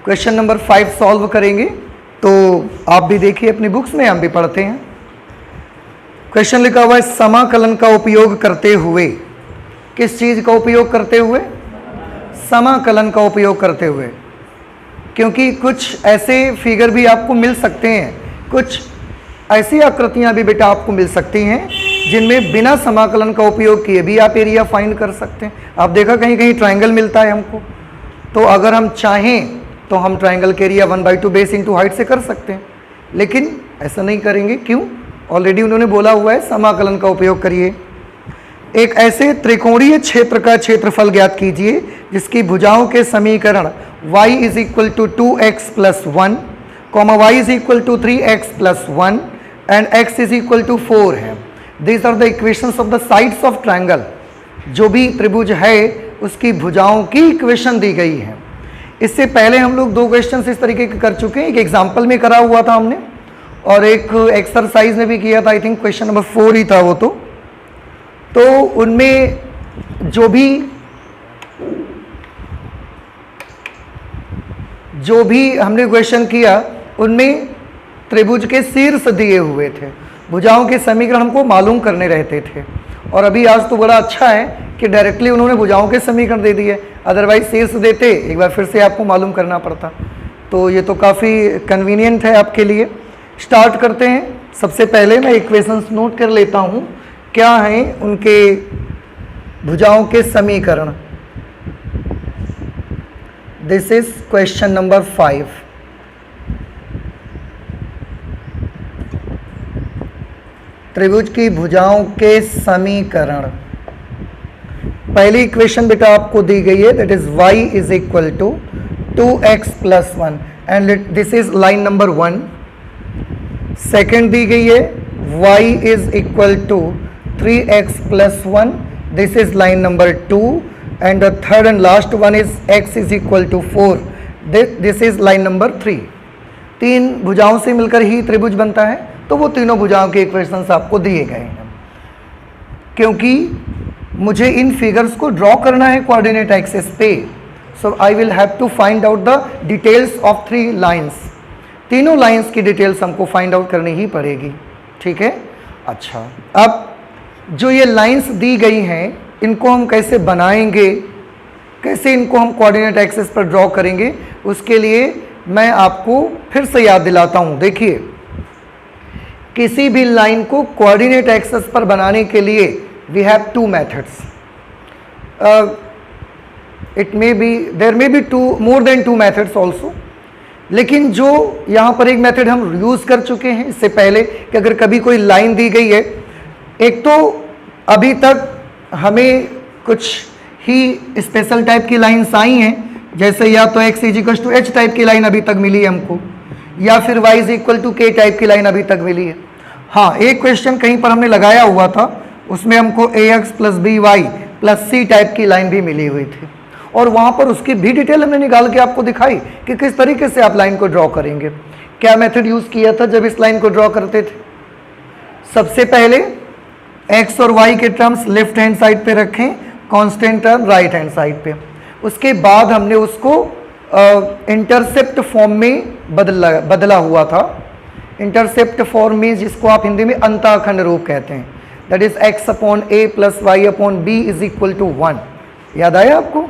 Question number 5 solve करेंगे। तो आप भी देखिए अपनी बुक्स में, हम भी पढ़ते हैं। क्वेश्चन लिखा हुआ है समाकलन का उपयोग करते हुए। किस चीज का उपयोग करते हुए? समाकलन का उपयोग करते हुए। क्योंकि कुछ ऐसे फिगर भी आपको मिल सकते हैं, कुछ ऐसी आकृतियां भी बेटा आपको मिल सकती हैं जिनमें बिना समाकलन का उपयोग किए भी आप एरिया फाइंड कर सकते हैं। आप देखा कहीं कहीं ट्रायंगल मिलता है हमको, तो अगर हम चाहें तो हम ट्रायंगल के एरिया 1/2 बेस इंटू हाइट से कर सकते हैं, लेकिन ऐसा नहीं करेंगे। क्यों? ऑलरेडी उन्होंने बोला हुआ है समाकलन का उपयोग करिए। एक ऐसे त्रिकोणीय क्षेत्र का क्षेत्रफल ज्ञात कीजिए जिसकी भुजाओं के समीकरण y is equal to 2x plus 1, y is equal to 3x plus 1 and x is equal to 4 है। These are the equations of the sides of triangle. जो भी त्रिभुज है उसकी भुजाओं की इक्वेशन दी गई है। इससे पहले हम लोग 2 क्वेश्चन इस तरीके के कर चुके हैं। एक एग्जाम्पल में करा हुआ था हमने, और एक एक्सरसाइज में भी किया था। आई थिंक क्वेश्चन नंबर 4 ही था वो। तो उनमें जो भी हमने क्वेश्चन किया उनमें त्रिभुज के शीर्ष दिए हुए थे, भुजाओं के समीकरण हमको मालूम करने रहते थे। और अभी आज तो बड़ा अच्छा है कि डायरेक्टली उन्होंने भुजाओं के समीकरण दे दिए, अदरवाइज शीर्ष देते एक बार फिर से आपको मालूम करना पड़ता। तो ये तो काफ़ी कन्वीनियंट है आपके लिए। स्टार्ट करते हैं। सबसे पहले मैं इक्वेशंस नोट कर लेता हूँ क्या हैं उनके भुजाओं के समीकरण। This is question number 5। त्रिभुज की भुजाओं के समीकरण। पहली इक्वेशन बेटा आपको दी गई है, that is y is equal to 2x plus 1 and this is line number 1। Second दी गई है y is equal to 3x plus 1, this is line number 2 and the third and last one is x is equal to 4, this is line number 3। 3 भुजाओं से मिलकर ही त्रिभुज बनता है, तो वो तीनों भुजाओं के इक्वेशंस आपको दिए गए हैं। क्योंकि मुझे इन फिगर्स को ड्रॉ करना है कोऑर्डिनेट एक्सिस पे, so I will have to find out the details of 3 lines. तीनों लाइंस की डिटेल्स हमको फाइंड आउट करनी ही पड़ेगी। ठीक है। अच्छा, अब जो ये लाइंस दी गई हैं इनको हम कैसे बनाएंगे, कैसे इनको हम कोऑर्डिनेट एक्सिस पर ड्रॉ करेंगे, उसके लिए मैं आपको फिर से याद दिलाता हूँ। देखिए, किसी भी लाइन को कोऑर्डिनेट एक्सिस पर बनाने के लिए we have 2 methods. There may be more than 2 methods also. लेकिन जो यहाँ पर एक मेथड हम यूज़ कर चुके हैं इससे पहले कि अगर कभी कोई लाइन दी गई है, एक तो अभी तक हमें कुछ ही स्पेशल टाइप की लाइन्स आई हैं, जैसे या तो x is equal to h type की लाइन अभी तक मिली है हमको, या फिर y is equal to k type की लाइन अभी तक मिली है। हाँ, एक क्वेश्चन कहीं पर हमने लगाया हुआ था, उसमें हमको ax plus B Y plus C type की लाइन भी मिली हुई थी, और वहाँ पर उसकी भी डिटेल हमने निकाल के आपको दिखाई कि किस तरीके से आप लाइन को ड्रॉ करेंगे। क्या मेथड यूज़ किया था जब इस लाइन को ड्रॉ करते थे? सबसे पहले x और y के टर्म्स लेफ्ट हैंड साइड पे रखें, constant term right hand side पे। उसके बाद हमने उसको इंटरसेप्ट फॉर्म में बदला हुआ था। इंटरसेप्ट फॉर्म में जिसको आप हिंदी में अंताखंड रूप कहते हैं, that is x upon a plus Y upon B is equal to 1। याद आया आपको?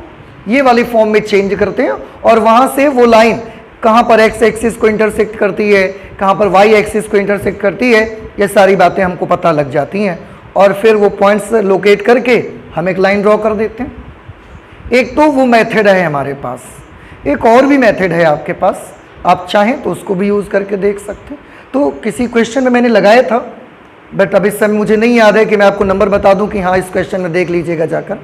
ये वाली फॉर्म में चेंज करते हैं, और वहाँ से वो लाइन कहाँ पर x एक्सिस को इंटरसेक्ट करती है, कहाँ पर y एक्सिस को इंटरसेक्ट करती है, ये सारी बातें हमको पता लग जाती हैं, और फिर वो पॉइंट्स लोकेट करके हम एक लाइन ड्रॉ कर देते हैं। एक तो वो मेथड है हमारे पास, एक और भी मेथड है आपके पास, आप चाहें तो उसको भी यूज़ करके देख सकते हैं। तो किसी क्वेश्चन में मैंने लगाया था, बट अब इस समय मुझे नहीं याद है कि मैं आपको नंबर बता दूं कि हाँ इस क्वेश्चन में देख लीजिएगा, जाकर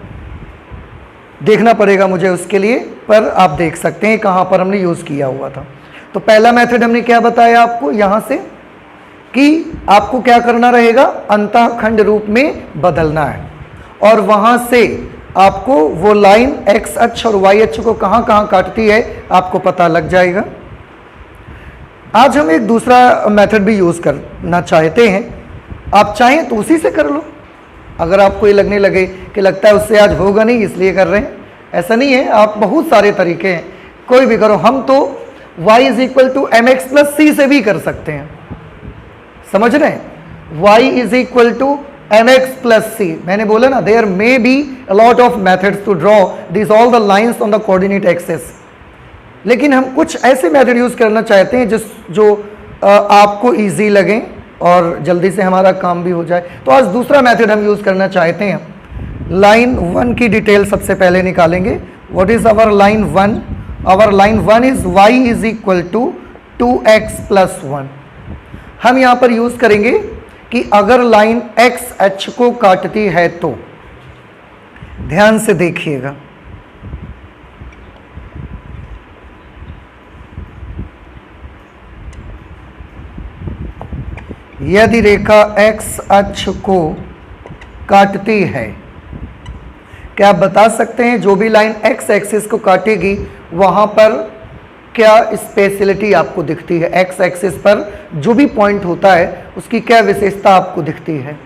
देखना पड़ेगा मुझे उसके लिए, पर आप देख सकते हैं कहाँ पर हमने यूज़ किया हुआ था। तो पहला मेथड हमने क्या बताया आपको यहाँ से, कि आपको क्या करना रहेगा, अंतःखंड रूप में बदलना है, और वहाँ से आपको वो लाइन x अक्ष और y अक्ष को कहाँ कहाँ काटती है आपको पता लग जाएगा। आज हम एक दूसरा मेथड भी यूज़ करना चाहते हैं, आप चाहें तो उसी से कर लो। अगर आपको ये लगने लगे कि लगता है उससे आज होगा नहीं इसलिए कर रहे हैं, ऐसा नहीं है, आप बहुत सारे तरीके हैं, कोई भी करो। हम तो y is equal to m x plus c से भी कर सकते हैं, समझ रहे हैं? y is equal to m x plus c, मैंने बोला ना there may be a lot of methods to draw this all the lines on the coordinate axis, लेकिन हम कुछ ऐसे मेथड यूज करना चाहते हैं जो आपको इजी लगे और जल्दी से हमारा काम भी हो जाए। तो आज दूसरा मेथड हम यूज करना चाहते हैं। लाइन 1 की डिटेल सबसे पहले निकालेंगे। What is our line 1? Our line 1 is y is equal to 2x plus 1। हम यहां पर यूज करेंगे कि अगर लाइन x h को काटती है तो ध्यान से देखिएगा, यदि रेखा x अक्ष को काटती है, क्या आप बता सकते हैं जो भी लाइन x एक्सिस को काटेगी वहां पर क्या स्पेशलिटी आपको दिखती है? x एक्सिस पर जो भी पॉइंट होता है उसकी क्या विशेषता आपको दिखती है?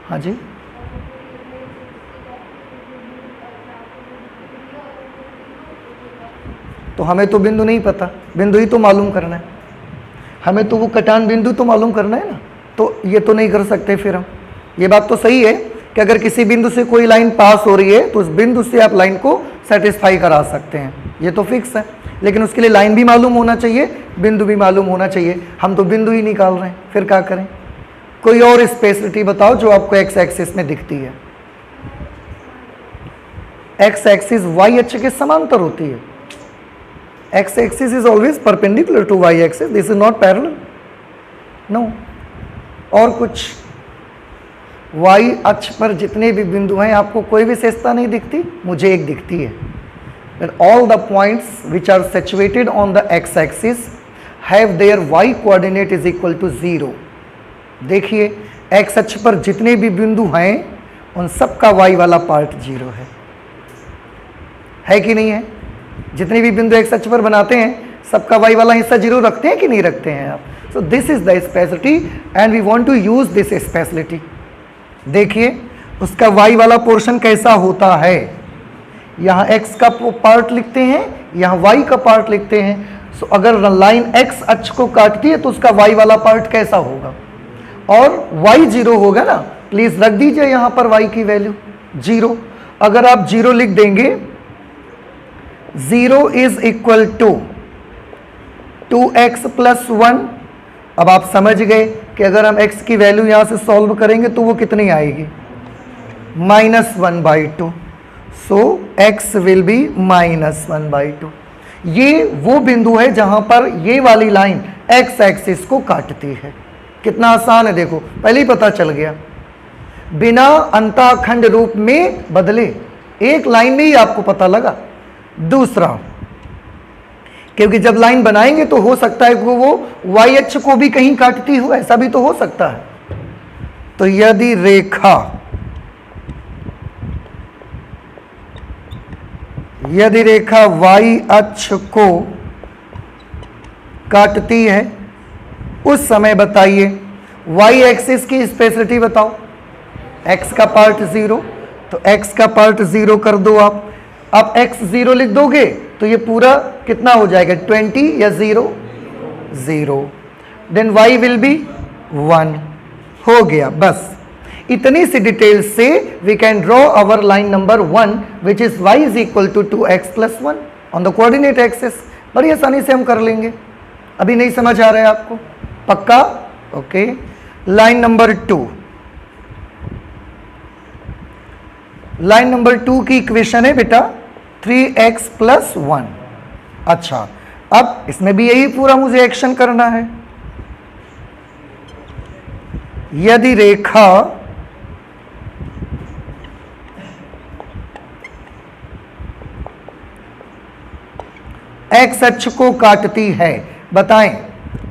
हाँ जी, तो हमें तो बिंदु नहीं पता, बिंदु ही तो मालूम करना है हमें, तो वो कटान बिंदु तो मालूम करना है ना, तो ये तो नहीं कर सकते फिर हम। ये बात तो सही है कि अगर किसी बिंदु से कोई लाइन पास हो रही है तो उस बिंदु से आप लाइन को सेटिस्फाई करा सकते हैं, ये तो फिक्स है, लेकिन उसके लिए लाइन भी मालूम होना चाहिए, बिंदु भी मालूम होना चाहिए। हम तो बिंदु ही निकाल रहे हैं, फिर क्या करें? कोई और स्पेशलिटी बताओ जो आपको एक्स एक्सिस में दिखती है। एक्स एक्सिस वाई अक्ष के समांतर होती है। X axis is always perpendicular to Y axis, this is not parallel, no. और कुछ? वाई अक्ष पर जितने भी बिंदु हैं आपको कोई विशेषता नहीं दिखती? मुझे एक दिखती है, that all the points which are situated on the x axis have their y coordinate is equal to 0। देखिए x अक्ष पर जितने भी बिंदु हैं उन सब का y वाला पार्ट 0 है कि नहीं है? जितने भी बिंदु x अक्ष पर बनाते हैं सबका y वाला हिस्सा 0 रखते हैं कि नहीं रखते हैं आप? So this is the speciality and we want to use this speciality. देखिए उसका y वाला पोर्शन कैसा होता है, यहाँ x का पार्ट लिखते हैं, यहाँ y का पार्ट लिखते हैं। सो अगर लाइन x अक्ष को काटती है तो उसका y वाला पार्ट कैसा होगा? और y 0 होगा ना, प्लीज रख दीजिए यहाँ पर y की वैल्यू 0। अगर आप 0 लिख देंगे, 0 is equal to 2x plus 1। अब आप समझ गए कि अगर हम x की वैल्यू यहां से सॉल्व करेंगे तो वो कितनी आएगी? -1/2। सो x विल बी -1/2। ये वो बिंदु है जहां पर ये वाली लाइन x एक्सिस को काटती है। कितना आसान है, देखो पहले ही पता चल गया, बिना अंताखंड रूप में बदले एक लाइन में ही आपको पता लगा। दूसरा, क्योंकि जब लाइन बनाएंगे तो हो सकता है कि वो y अक्ष को भी कहीं काटती हो, ऐसा भी तो हो सकता है। तो यदि रेखा y अक्ष को काटती है उस समय बताइए y एक्सिस की स्पेशलिटी बताओ। x का पार्ट 0, तो x का पार्ट 0 कर दो आप। अब x 0 लिख दोगे तो ये पूरा कितना हो जाएगा? 20 या 0? 0। Then y will be 1। हो गया, बस इतनी सी डिटेल से we can draw our line number 1 which is y is equal to 2x plus 1 on the coordinate axis. बड़ी आसानी से हम कर लेंगे। अभी नहीं समझ आ रहा है आपको? पक्का? Okay. Line number 2, line number 2 की इक्वेशन है बेटा 3x प्लस 1। अच्छा, अब इसमें भी यही पूरा मुझे एक्शन करना है। यदि रेखा x अक्ष को काटती है, बताएं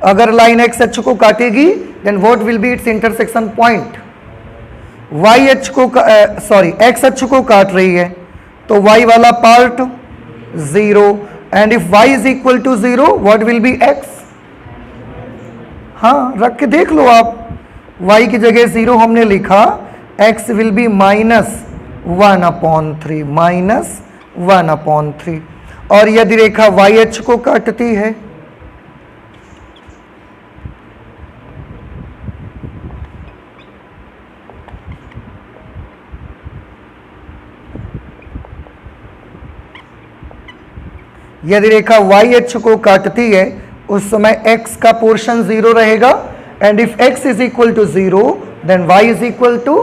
अगर लाइन x अक्ष को काटेगी then what will be its intersection point? y अक्ष को x अक्ष को काट रही है तो y वाला part 0 and if y is equal to 0 what will be x? हाँ, रख के देख लो आप। y की जगह 0 हमने लिखा, x विल बी -1/3, -1/3। और यदि रेखा वाई अक्ष को काटती है यदि रेखा y अक्ष को काटती है उस समय x का पोर्शन 0 रहेगा and if x is equal to 0 then y is equal to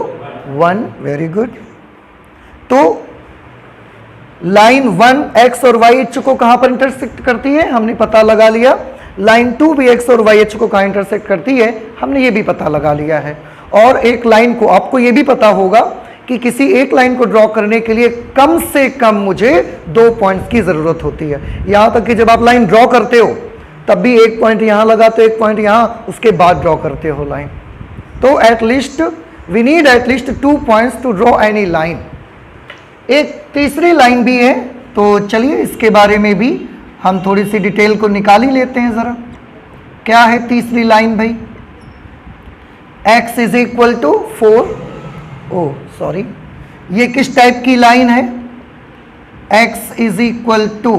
1। Very good. तो लाइन 1 x और y अक्ष को कहां पर इंटरसेक्ट करती है हमने पता लगा लिया। लाइन 2 भी x और y अक्ष को कहां इंटरसेक्ट करती है हमने ये भी पता लगा लिया है। और एक लाइन को आपको ये भी पता होगा कि किसी एक लाइन को ड्रॉ करने के लिए कम से कम मुझे 2 पॉइंट्स की जरूरत होती है। यहां तक कि जब आप लाइन ड्रॉ करते हो तब भी एक पॉइंट यहां लगाते हो, एक पॉइंट यहां, उसके बाद ड्रॉ करते हो लाइन। तो at least we need at least 2 points to draw any line. एक तीसरी लाइन भी है, तो चलिए इसके बारे में भी हम थोड़ी सी डिटेल को निकाल ही लेते हैं जरा। क्या है तीसरी लाइन भाई? x is equal to 4। Oh sorry, ये किस टाइप की लाइन है? x is equal to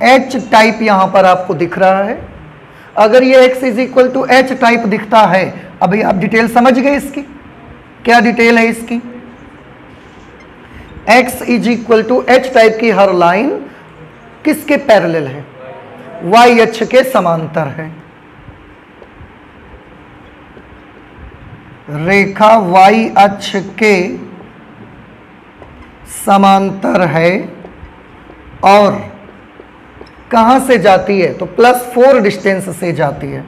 h type यहां पर आपको दिख रहा है। अगर ये x is equal to h type दिखता है, अभी आप डिटेल समझ गए इसकी? क्या डिटेल है इसकी? x is equal to h type की हर लाइन किसके पैरेलल है? y अक्ष के समांतर है। रेखा y अक्ष के समांतर है और कहां से जाती है? तो +4 डिस्टेंस से जाती है,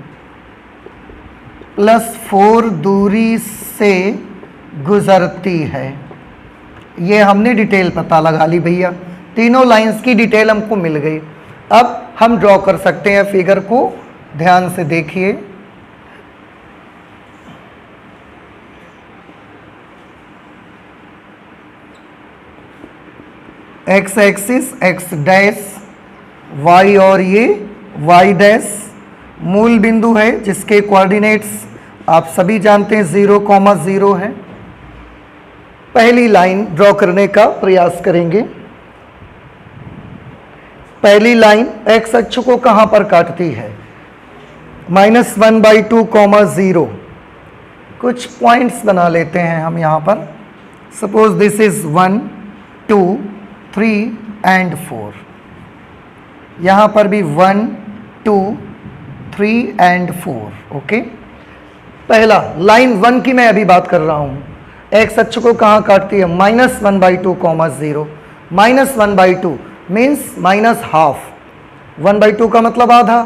+4 दूरी से गुजरती है। ये हमने डिटेल पता लगा ली भैया, तीनों लाइंस की डिटेल हमको मिल गई। अब हम ड्रॉ कर सकते हैं फिगर को, ध्यान से देखिए। x axis x dash, y और ये y डैश मूल बिंदु है जिसके कोऑर्डिनेट्स आप सभी जानते हैं 0,0 है। पहली लाइन ड्रॉ करने का प्रयास करेंगे। पहली लाइन x अक्ष को कहां पर काटती है? -1/2,0। कुछ पॉइंट्स बना लेते हैं हम यहां पर। Suppose this is 1, 2, 3 and 4। यहां पर भी 1, 2, 3 एंड 4। ओके, पहला लाइन 1 की मैं अभी बात कर रहा हूं। x अक्ष को कहां काटती है? -1/2,0। -1/2 मीन्स -½ 1/2 का मतलब आधा।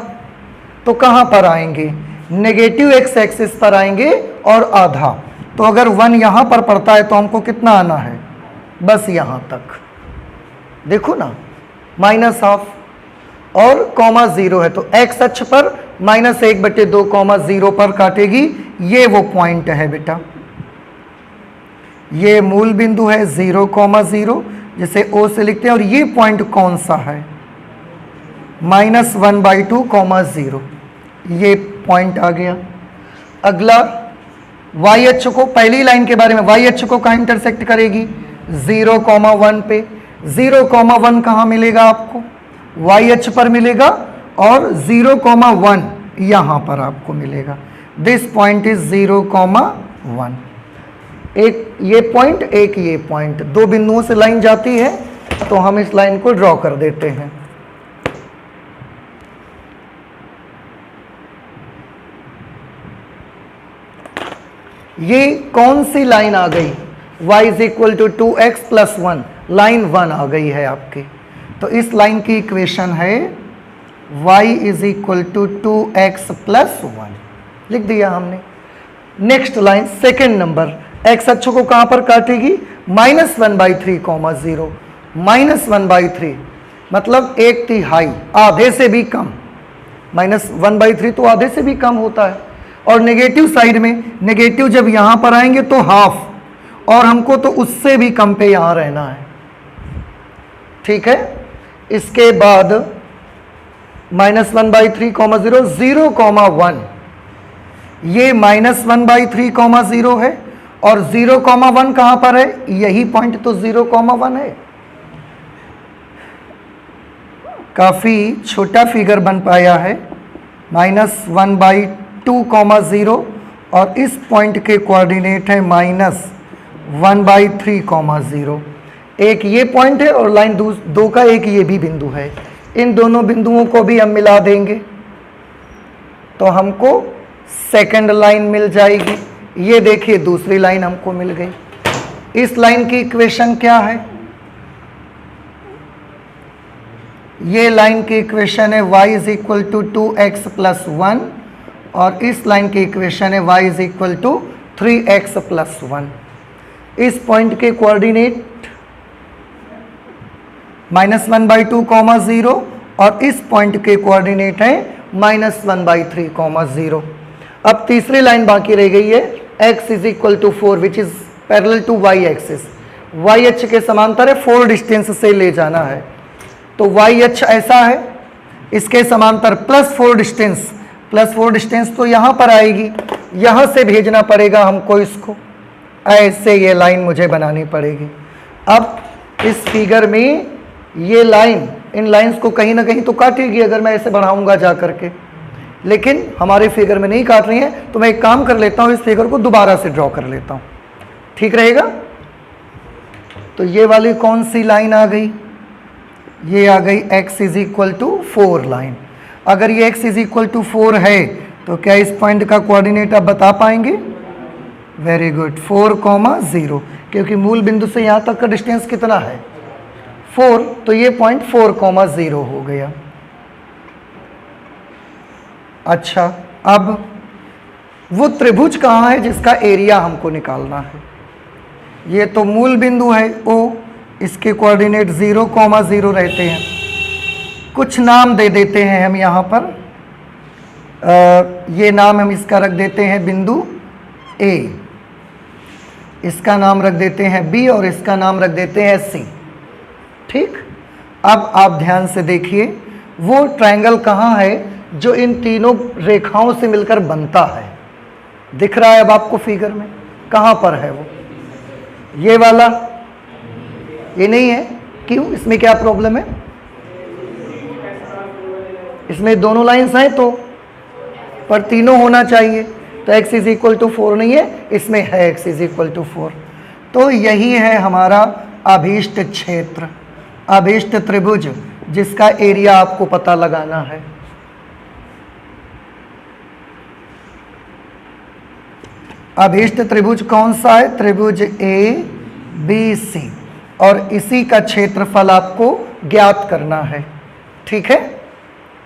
तो कहां पर आएंगे? नेगेटिव x एक्सिस पर आएंगे और आधा। तो अगर 1 यहां पर पड़ता है तो हमको कितना आना है? बस यहां तक। देखो ना, -½ और ,0 है तो x अक्ष पर -1/2,0 पर काटेगी। ये वो पॉइंट है बेटा, ये मूल बिंदु है 0,0 जिसे O से लिखते हैं। और ये पॉइंट कौन सा है? -1/2,0। ये पॉइंट आ गया। अगला y अक्ष को, पहली लाइन के बारे में, y अक्ष को कहां इंटरसेक्ट करेगी? 0,1 पे। 0,1 कहां मिलेगा आपको? y अक्ष पर मिलेगा और 0,1 यहां पर आपको मिलेगा। This point is 0,1। एक ये पॉइंट, एक ये पॉइंट, दो बिंदुओं से लाइन जाती है तो हम इस लाइन को ड्रॉ कर देते हैं। ये कौन सी लाइन आ गई? y is equal to 2x + 1, line 1 आ गई है आपकी। तो इस लाइन की इक्वेशन है y is equal to 2x + 1, लिख दिया हमने। Next line second number, x अक्ष को कहां पर काटेगी? -1/3,0। -1/3 मतलब 1/3, आधे से भी कम। -1/3 तो आधे से भी कम होता है। और नेगेटिव साइड में, नेगेटिव जब यहां पर आएंगे तो हाफ, और हमको तो उससे भी कम पे यहां रहना है। ठीक है, इसके बाद -1/3,0, 0,1, ये -1/3,0 है और 0,1 कहां पर है? यही पॉइंट तो 0,1 है। काफ़ी छोटा फिगर बन पाया है, -1/2, और इस पॉइंट के कोऑर्डिनेट है -1/3, एक ये पॉइंट है और लाइन दो का एक ये भी बिंदु है। इन दोनों बिंदुओं को भी हम मिला देंगे तो हमको सेकंड लाइन मिल जाएगी। ये देखिए दूसरी लाइन हमको मिल गई। इस लाइन की इक्वेशन क्या है? ये लाइन की इक्वेशन है y = 2x + 1, और इस लाइन की इक्वेशन है y = 3x + 1। इस पॉइंट के कोऑर्डिनेट -1/2, और इस पॉइंट के कोऑर्डिनेट है -1/3, अब तीसरी लाइन बाकी रह गई है x = 4, which is parallel to y axis. y अक्ष के समांतर है, 4 डिस्टेंस से ले जाना है, तो y अक्ष ऐसा है, इसके समांतर +4 डिस्टेंस तो यहाँ पर आएगी, यहाँ से भेजना पड़ेगा हमको इसको, ऐसे ये लाइन मुझे बनानी पड़ेगी। अब इस फिगर में ये लाइन इन लाइंस को कहीं ना कहीं तो काटेगी अगर मैं ऐसे बढ़ाऊंगा जा करके, लेकिन हमारे फिगर में नहीं काट रही है, तो मैं एक काम कर लेता हूँ, इस फिगर को दोबारा से ड्रॉ कर लेता हूँ, ठीक रहेगा। तो ये वाली कौन सी लाइन आ गई? ये आ गई x = 4 लाइन। अगर ये x = 4 है तो क्या इस पॉइंट का कोऑर्डिनेट आप बता पाएंगे? वेरी गुड, 4, 0, क्योंकि मूल बिंदु से यहाँ तक का डिस्टेंस कितना है? 4, तो ये पॉइंट 4, 0 हो गया। अच्छा, अब वो त्रिभुज कहाँ है जिसका एरिया हमको निकालना है? ये तो मूल बिंदु है O, इसके कोऑर्डिनेट 0, 0 रहते हैं। कुछ नाम दे देते हैं हम यहाँ पर, ये नाम हम इसका रख देते हैं बिंदु A, इसका नाम रख देते हैं B, और इसका नाम रख देते हैं C, ठीक। अब आप ध्यान से देखिए, वो ट्रायंगल कहाँ है जो इन तीनों रेखाओं से मिलकर बनता है? दिख रहा है अब आपको फिगर में? कहाँ पर है वो? ये वाला, ये नहीं है, क्यों? इसमें क्या प्रॉब्लम है? इसमें दोनों लाइंस हैं तो, पर तीनों होना चाहिए, तो x = 4 नहीं है, इसमें है x = 4। तो यही है हमारा अभीष्ट क्षेत्र, अभीष्ट त्रिभुज, जिसका एरिया आपको पता लगाना है। अभीष्ट त्रिभुज कौन सा है? त्रिभुज ABC, और इसी का क्षेत्रफल आपको ज्ञात करना है, ठीक है।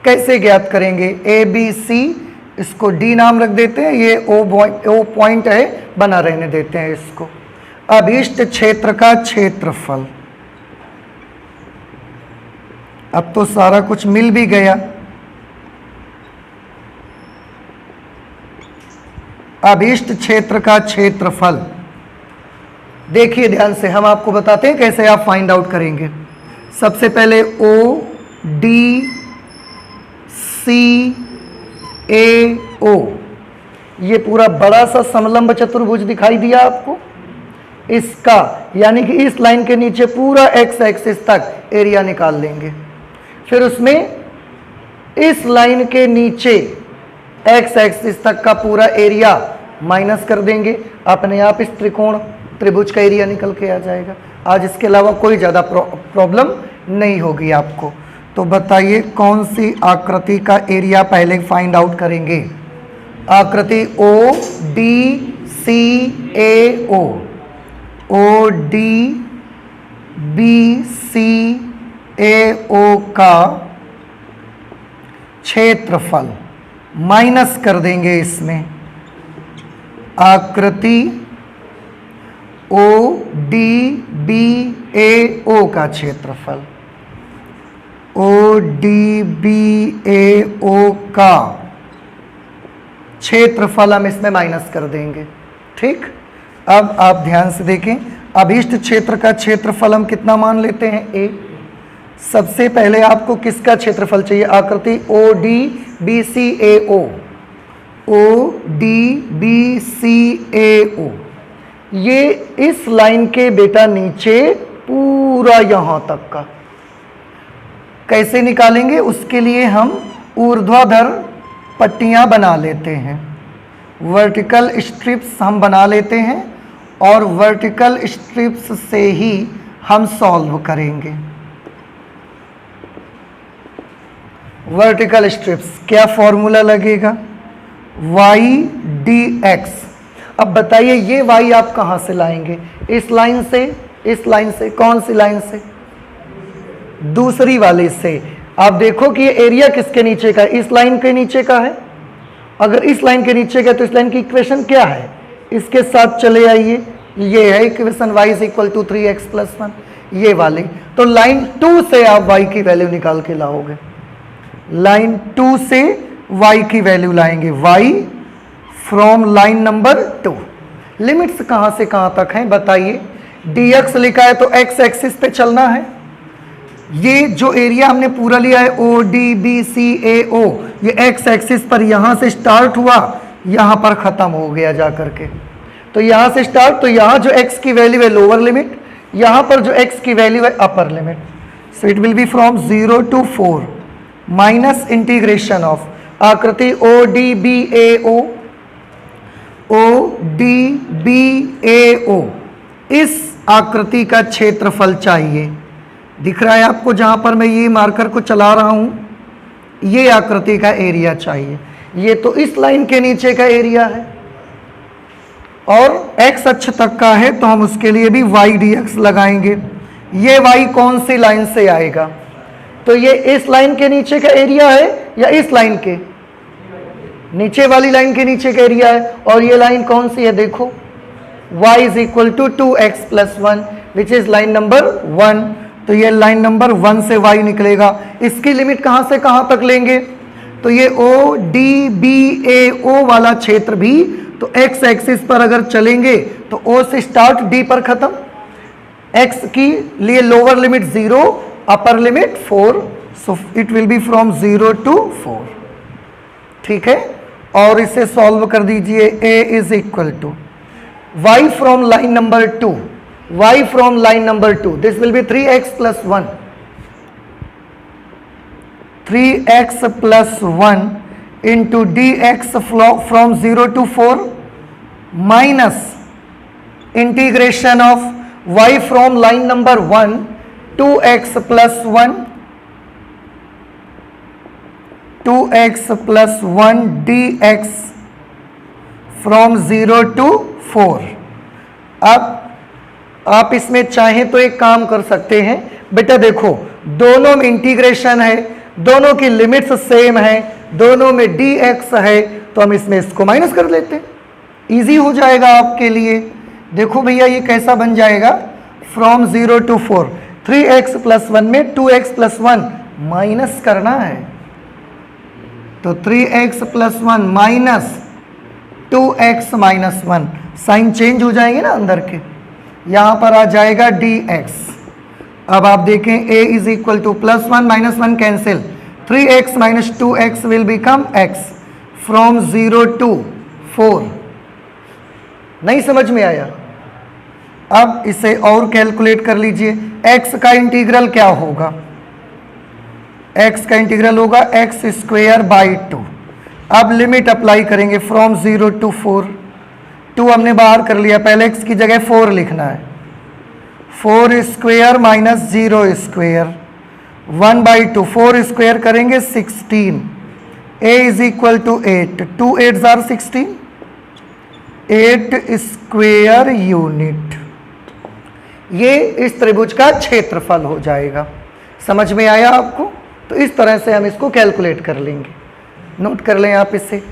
कैसे ज्ञात करेंगे? ABC, इसको D नाम रख देते हैं, ये O पॉइंट है, बना रहने देते हैं इसको। अभीष्ट क्षेत्र का क्षेत्रफल, अब तो सारा कुछ मिल भी गया। अभीष्ट क्षेत्र का क्षेत्रफल, देखिए ध्यान से, हम आपको बताते हैं कैसे आप फाइंड आउट करेंगे। सबसे पहले ODCAO, ये पूरा बड़ा सा समलंब चतुर्भुज दिखाई दिया आपको, इसका यानी कि इस लाइन के नीचे पूरा x एक्सिस तक एरिया निकाल लेंगे, फिर उसमें इस लाइन के नीचे x एक्सिस तक का पूरा एरिया माइनस कर देंगे, अपने आप इस त्रिभुज का एरिया निकल के आ जाएगा। आज इसके अलावा कोई ज़्यादा प्रॉब्लम नहीं होगी आपको। तो बताइए कौन सी आकृति का एरिया पहले फाइंड आउट करेंगे? आकृति ODCAO, ODBCAO का क्षेत्रफल माइनस कर देंगे इसमें। आकृति ODBAO का क्षेत्रफल, ODBAO का क्षेत्रफल हम इसमें माइनस कर देंगे, ठीक। अब आप ध्यान से देखें, अभीष्ट क्षेत्र का क्षेत्रफल हम कितना मान लेते हैं? A। सबसे पहले आपको किसका क्षेत्रफल चाहिए? आकृति ODBCAO, ODBCAO, ये इस लाइन के बेटा नीचे पूरा यहां तक का, कैसे निकालेंगे? उसके लिए हम ऊर्ध्वाधर पट्टियां बना लेते हैं, वर्टिकल स्ट्रिप्स हम बना लेते हैं और वर्टिकल स्ट्रिप्स से ही हम सॉल्व करेंगे। वर्टिकल स्ट्रिप्स क्या फॉर्मूला लगेगा? y dx। अब बताइए ये y आप कहाँ से लाएंगे? इस लाइन से, इस लाइन से, कौन सी लाइन से? दूसरी वाले से। आप देखो कि ये एरिया किसके नीचे का है? इस लाइन के नीचे का है। अगर इस लाइन के नीचे का तो इस लाइन की इक्वेशन क्या है? इसके साथ चले आइए, ये है equation y is equal to 3x + 1, ये वाली। तो लाइन 2 से आप y की वैल्यू निकाल के लाओगे। लाइन 2 से y की वैल्यू लाएंगे, y from line number 2। Limits कहाँ से कहाँ तक हैं बताइए? dx लिखा है तो x एक्सिस पे चलना है। ये जो एरिया हमने पूरा लिया है ODBCAO, ये x एक्सिस पर यहाँ से स्टार्ट हुआ, यहाँ पर ख़त्म हो गया जा करके। तो यहाँ से स्टार्ट, तो यहाँ जो x की वैल्यू है लोअर लिमिट, यहाँ पर जो x की वैल्यू है upper limit. So it will be from 0 to 4 minus integration of आकृति ODBAO, ODBAO। इस आकृति का क्षेत्रफल चाहिए। दिख रहा है आपको जहाँ पर मैं ये मार्कर को चला रहा हूँ? ये आकृति का एरिया चाहिए। ये तो इस लाइन के नीचे का एरिया है और x अक्ष तक का है, तो हम उसके लिए भी y dx लगाएंगे। ये y कौन सी लाइन से आएगा? तो ये इस लाइन के नीचे का एरिया है या इस लाइन के नीचे वाली लाइन के नीचे का एरिया है? और ये लाइन कौन सी है? देखो y is equal to 2x + 1 which is line number 1। तो ये लाइन नंबर 1 से y निकलेगा। इसकी लिमिट कहाँ से कहाँ तक लेंगे? तो ये ODBAO वाला क्षेत्र भी तो x एक्सिस पर अगर चलेंगे तो O से स्टार्ट, D पर खत्म। x की लिए lower limit 0, upper limit 4, so it will be from 0 to 4। ठीक है, और इसे सॉल्व कर दीजिए। a is equal to y from line number 2, y from line number 2, this will be 3x + 1, 3x + 1 into dx from 0 to 4 minus integration of y from line number 1, 2x + 1, 2x + 1 dx from 0 to 4। अब आप इसमें चाहें तो एक काम कर सकते हैं बेटा, देखो दोनों में इंटीग्रेशन है, दोनों की लिमिट्स सेम है, दोनों में dx है, तो हम इसमें इसको माइनस कर लेते हैं, इजी हो जाएगा आपके लिए। देखो भैया ये कैसा बन जाएगा? फ्रॉम 0 to 4, 3x + 1 में 2x + 1 माइनस करना है, तो 3x + 1 minus 2x - 1, sign change हो जाएंगे ना अंदर के, यहाँ पर आ जाएगा dx। अब आप देखें a is equal to +1 - 1 cancel, 3x - 2x will become x फ्रॉम 0 to 4। नहीं समझ में आया? अब इसे और कैलकुलेट कर लीजिए। x का इंटीग्रल क्या होगा? x का इंटीग्रल होगा x² / 2। अब लिमिट अप्लाई करेंगे फ्रॉम 0 to 4। 2 हमने बाहर कर लिया, पहले x की जगह 4 लिखना है, 4² - 0², 1/2, 4² करेंगे 16, a is equal to 8, 2 8s are 16, 8 square unit. ये इस त्रिभुज का क्षेत्रफल हो जाएगा। समझ में आया आपको? तो इस तरह से हम इसको कैलकुलेट कर लेंगे। नोट कर लें आप इसे।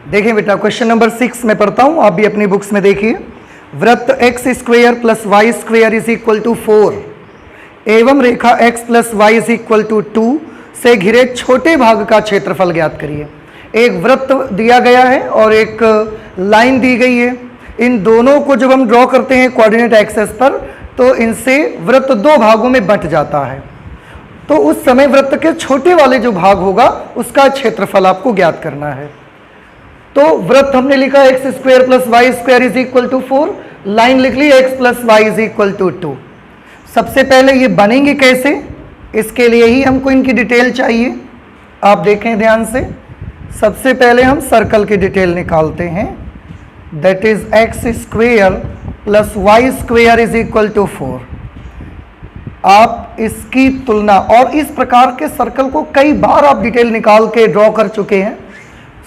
देखिए बेटा क्वेश्चन नंबर 6 में पढ़ता हूँ, आप भी अपनी बुक्स में देखिए। वृत्त x² + y² is equal to 4 एवं रेखा x + y is equal to 2 से घिरे छोटे भाग का क्षेत्रफल ज्ञात करिए। एक वृत्त दिया गया है और एक लाइन दी गई है। इन दोनों को जब हम ड्रॉ करते हैं कोऑर्डिनेट एक्सेस पर, तो इनसे वृत्त 2 भागों में बंट जाता है। तो उस समय वृत्त के छोटे वाले जो भाग होगा उसका क्षेत्रफल आपको ज्ञात करना है। तो वृत्त हमने लिखा x² + y² is equal to 4, line लिख ली x + y is equal to 2। सबसे पहले ये बनेंगे कैसे? इसके लिए ही हमको इनकी डिटेल चाहिए। आप देखें ध्यान से, सबसे पहले हम सर्कल की डिटेल निकालते हैं, that is x square plus y square is equal to 4। आप इसकी तुलना, और इस प्रकार के सर्कल को कई बार आप डिटेल निकाल के ड्रॉ कर चुके हैं,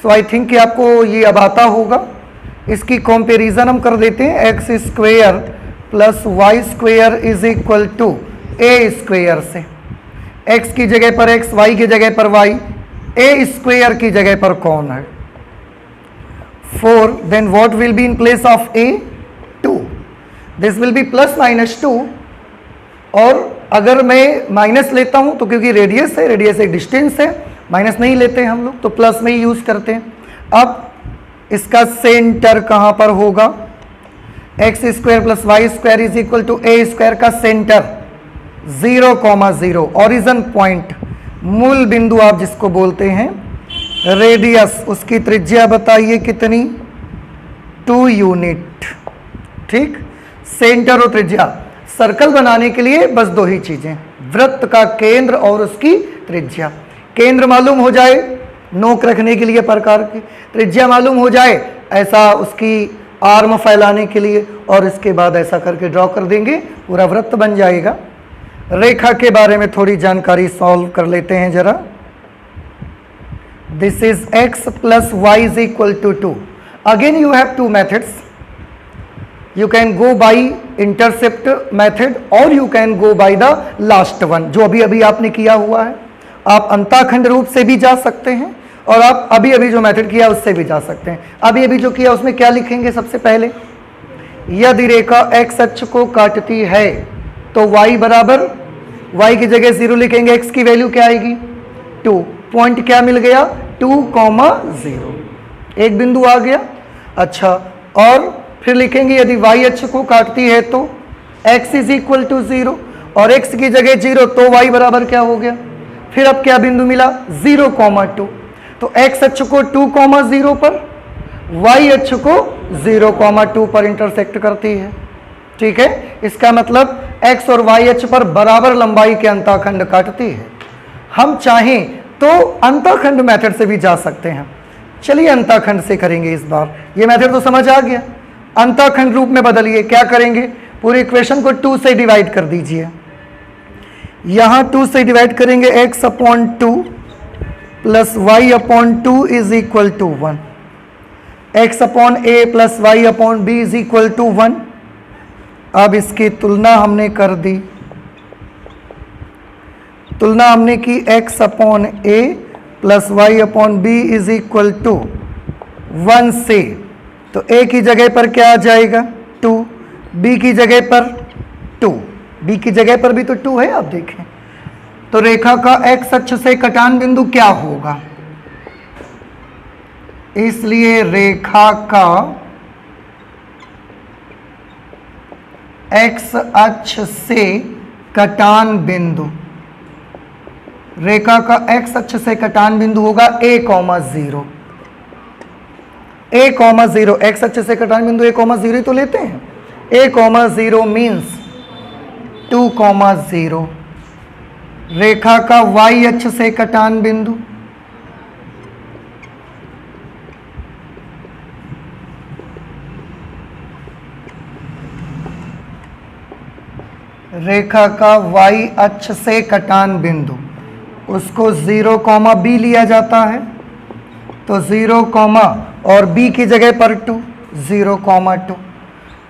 सो आई थिंक कि आपको ये अब आता होगा। इसकी कंपैरिजन हम कर देते हैं, x square plus y square is equal to a square से। एक्स की जगह पर एक्स, वाई की जगह पर वाई, ए स्क्वेयर की जगह पर कौन है? 4। Then what will be in place of a? 2। This will be plus minus 2। और अगर मैं माइनस लेता हूं तो क्योंकि रेडियस है, रेडियस एक डिस्टेंस है, माइनस नहीं लेते हैं हम लोग, तो प्लस में ही यूज करते हैं। अब इसका सेंटर कहां पर होगा? X square plus y square is equal to a square का सेंटर 0,0, ओरिजिन पॉइंट, मूल बिंदु आप जिसको बोलते हैं। रेडियस, उसकी त्रिज्या बताइए कितनी? 2 यूनिट। ठीक, सेंटर और त्रिज्या। सर्कल बनाने के लिए बस 2 ही चीजें, वृत्त का केंद्र और उसकी त्रिज्या। केंद्र मालूम हो जाए नोक रखने के लिए प्रकार की, त्रिज्या मालूम हो जाए ऐसा उसकी आर्म फैलाने के लिए, और इसके बाद ऐसा करके ड्रॉ कर देंगे, पूरा वृत्त बन जाएगा। रेखा के बारे में थोड़ी जानकारी सॉल्व कर लेते हैं जरा। This is x plus y is equal to 2। Again you have 2 methods, you can go by intercept method और you can go by the last one, जो अभी अभी आपने किया हुआ है। आप अंताखंड रूप से भी जा सकते हैं और आप अभी अभी जो मेथड किया उससे भी जा सकते हैं। अभी अभी जो किया उसमें क्या लिखेंगे? सबसे पहले यदि रेखा x अक्ष को काटती है तो y बराबर, y की जगह 0 लिखेंगे, x की वैल्यू क्या आएगी? 2। पॉइंट क्या मिल गया? 2,0। एक बिंदु आ गया। अच्छा, और फिर लिखेंगे यदि y अक्ष को काटती है तो x इज इक्वल टू 0, और x की जगह 0 तो y बराबर क्या हो गया? फिर अब क्या बिंदु मिला? 0,2। तो x अक्ष को 2,0 पर, y अक्ष को 0,2 पर इंटरसेक्ट करती है। ठीक है, इसका मतलब x और y अक्ष पर बराबर लंबाई के अंताखंड काटती है। हम चाहें तो अंताखंड मेथड से भी जा सकते हैं। चलिए अंताखंड से करेंगे इस बार। ये मेथड तो समझ आ गया। अंताखंड रूप में बदलिए, क्या करेंगे? पूरी इक्वेशन को 2 से डिवाइड कर दीजिए। यहां 2 से डिवाइड करेंगे, x upon 2 plus y upon 2 is equal to 1। x upon a plus y upon b is equal to 1। अब इसकी तुलना हमने कर दी, तुलना हमने की x upon a plus y upon b is equal to 1 से, तो a की जगह पर क्या आ जाएगा? 2, b की जगह पर 2, b की जगह पर भी तो 2 है, आप देखें। तो रेखा का x अक्ष से कटान बिंदु क्या होगा? इसलिए रेखा का x अक्ष से कटान बिंदु, रेखा का x अक्ष से कटान बिंदु होगा a,0। a,0, x अक्ष से कटान बिंदु a,0 ही तो लेते हैं। a,0 means 2,0। रेखा का y अक्ष से कटान बिंदु, रेखा का y अक्ष से कटान बिंदु, उसको 0,b लिया जाता है, तो 0, और b की जगह पर 2, 0,2।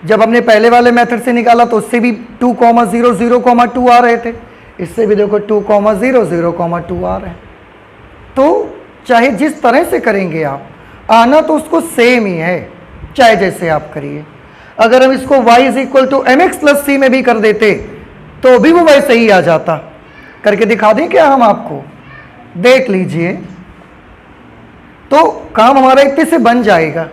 जब हमने पहले वाले मेथड से निकाला तो उससे भी 2,0, 0,2 आ रहे थे, इससे भी देखो 2,0, 0,2 आ रहे हैं। तो चाहे जिस तरह से करेंगे आप, आना तो उसको सेम ही है, चाहे जैसे आप करिए। अगर हम इसको y is equal to mx plus c में भी कर देते तो भी वो वैसे ही आ जाता। करके दिखा दें क्या हम आपको? देख लीजिए, तो काम हमारा इतने से बन जाएगा।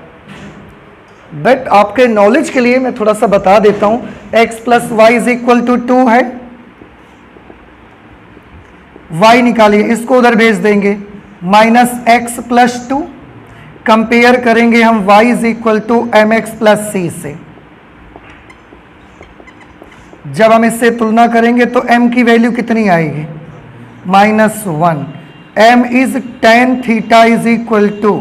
बट आपके नॉलेज के लिए मैं थोड़ा सा बता देता हूं। x plus y is equal to 2 है, y निकालिए, इसको उधर भेज देंगे, माइनस एक्स प्लस 2। कंपेयर करेंगे हम y is equal to m x plus c से। जब हम इससे तुलना करेंगे तो m की वैल्यू कितनी आएगी? -1, m is tan theta is equal to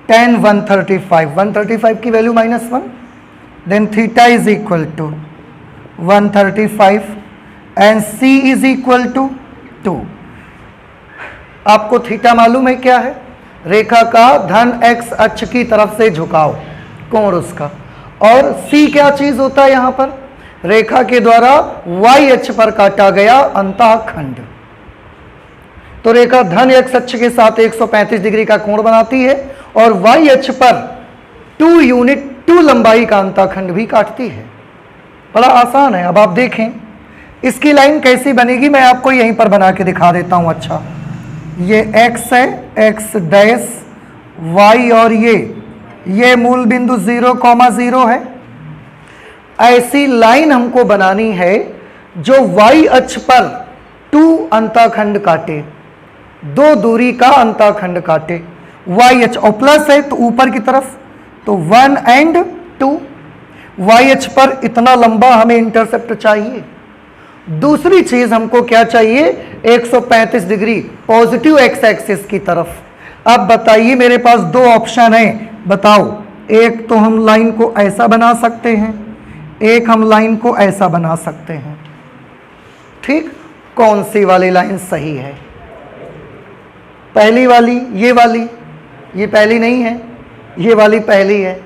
tan 135, 135 की value -1, then theta is equal to 135 and c is equal to 2। आपको थीटा मालूम है क्या है? रेखा का धन x अक्ष की तरफ से झुकाव, कोण उसका। और c क्या चीज होता है यहां पर? रेखा के द्वारा y अक्ष पर काटा गया अंतःखंड। तो रेखा धन x अक्ष के साथ 135 डिग्री का कोण बनाती है और y अक्ष पर 2 यूनिट 2 लंबाई का अंतःखंड भी काटती है। बड़ा आसान है। अब आप देखें इसकी लाइन कैसी बनेगी, मैं आपको यहीं पर बना के दिखा देता हूं। अच्छा, ये x है, x डैश y, और ये मूल बिंदु 0,0 है। ऐसी लाइन हमको बनानी है जो y अक्ष पर 2 अंतःखंड काटे, 2 दूरी का अंतःखंड काटे। y अक्ष और प्लस है तो ऊपर की तरफ, तो 1 एंड 2। y अक्ष पर इतना लंबा हमें इंटरसेप्ट चाहिए। दूसरी चीज हमको क्या चाहिए? 135 डिग्री पॉजिटिव एक्स एक्सिस की तरफ। अब बताइए, मेरे पास 2 ऑप्शन है, बताओ। एक तो हम लाइन को ऐसा बना सकते हैं, एक हम लाइन को ऐसा बना सकते हैं। ठीक, कौन सी वाली लाइन सही है? पहली वाली, ये वाली। ये पहली नहीं है, ये वाली पहली है।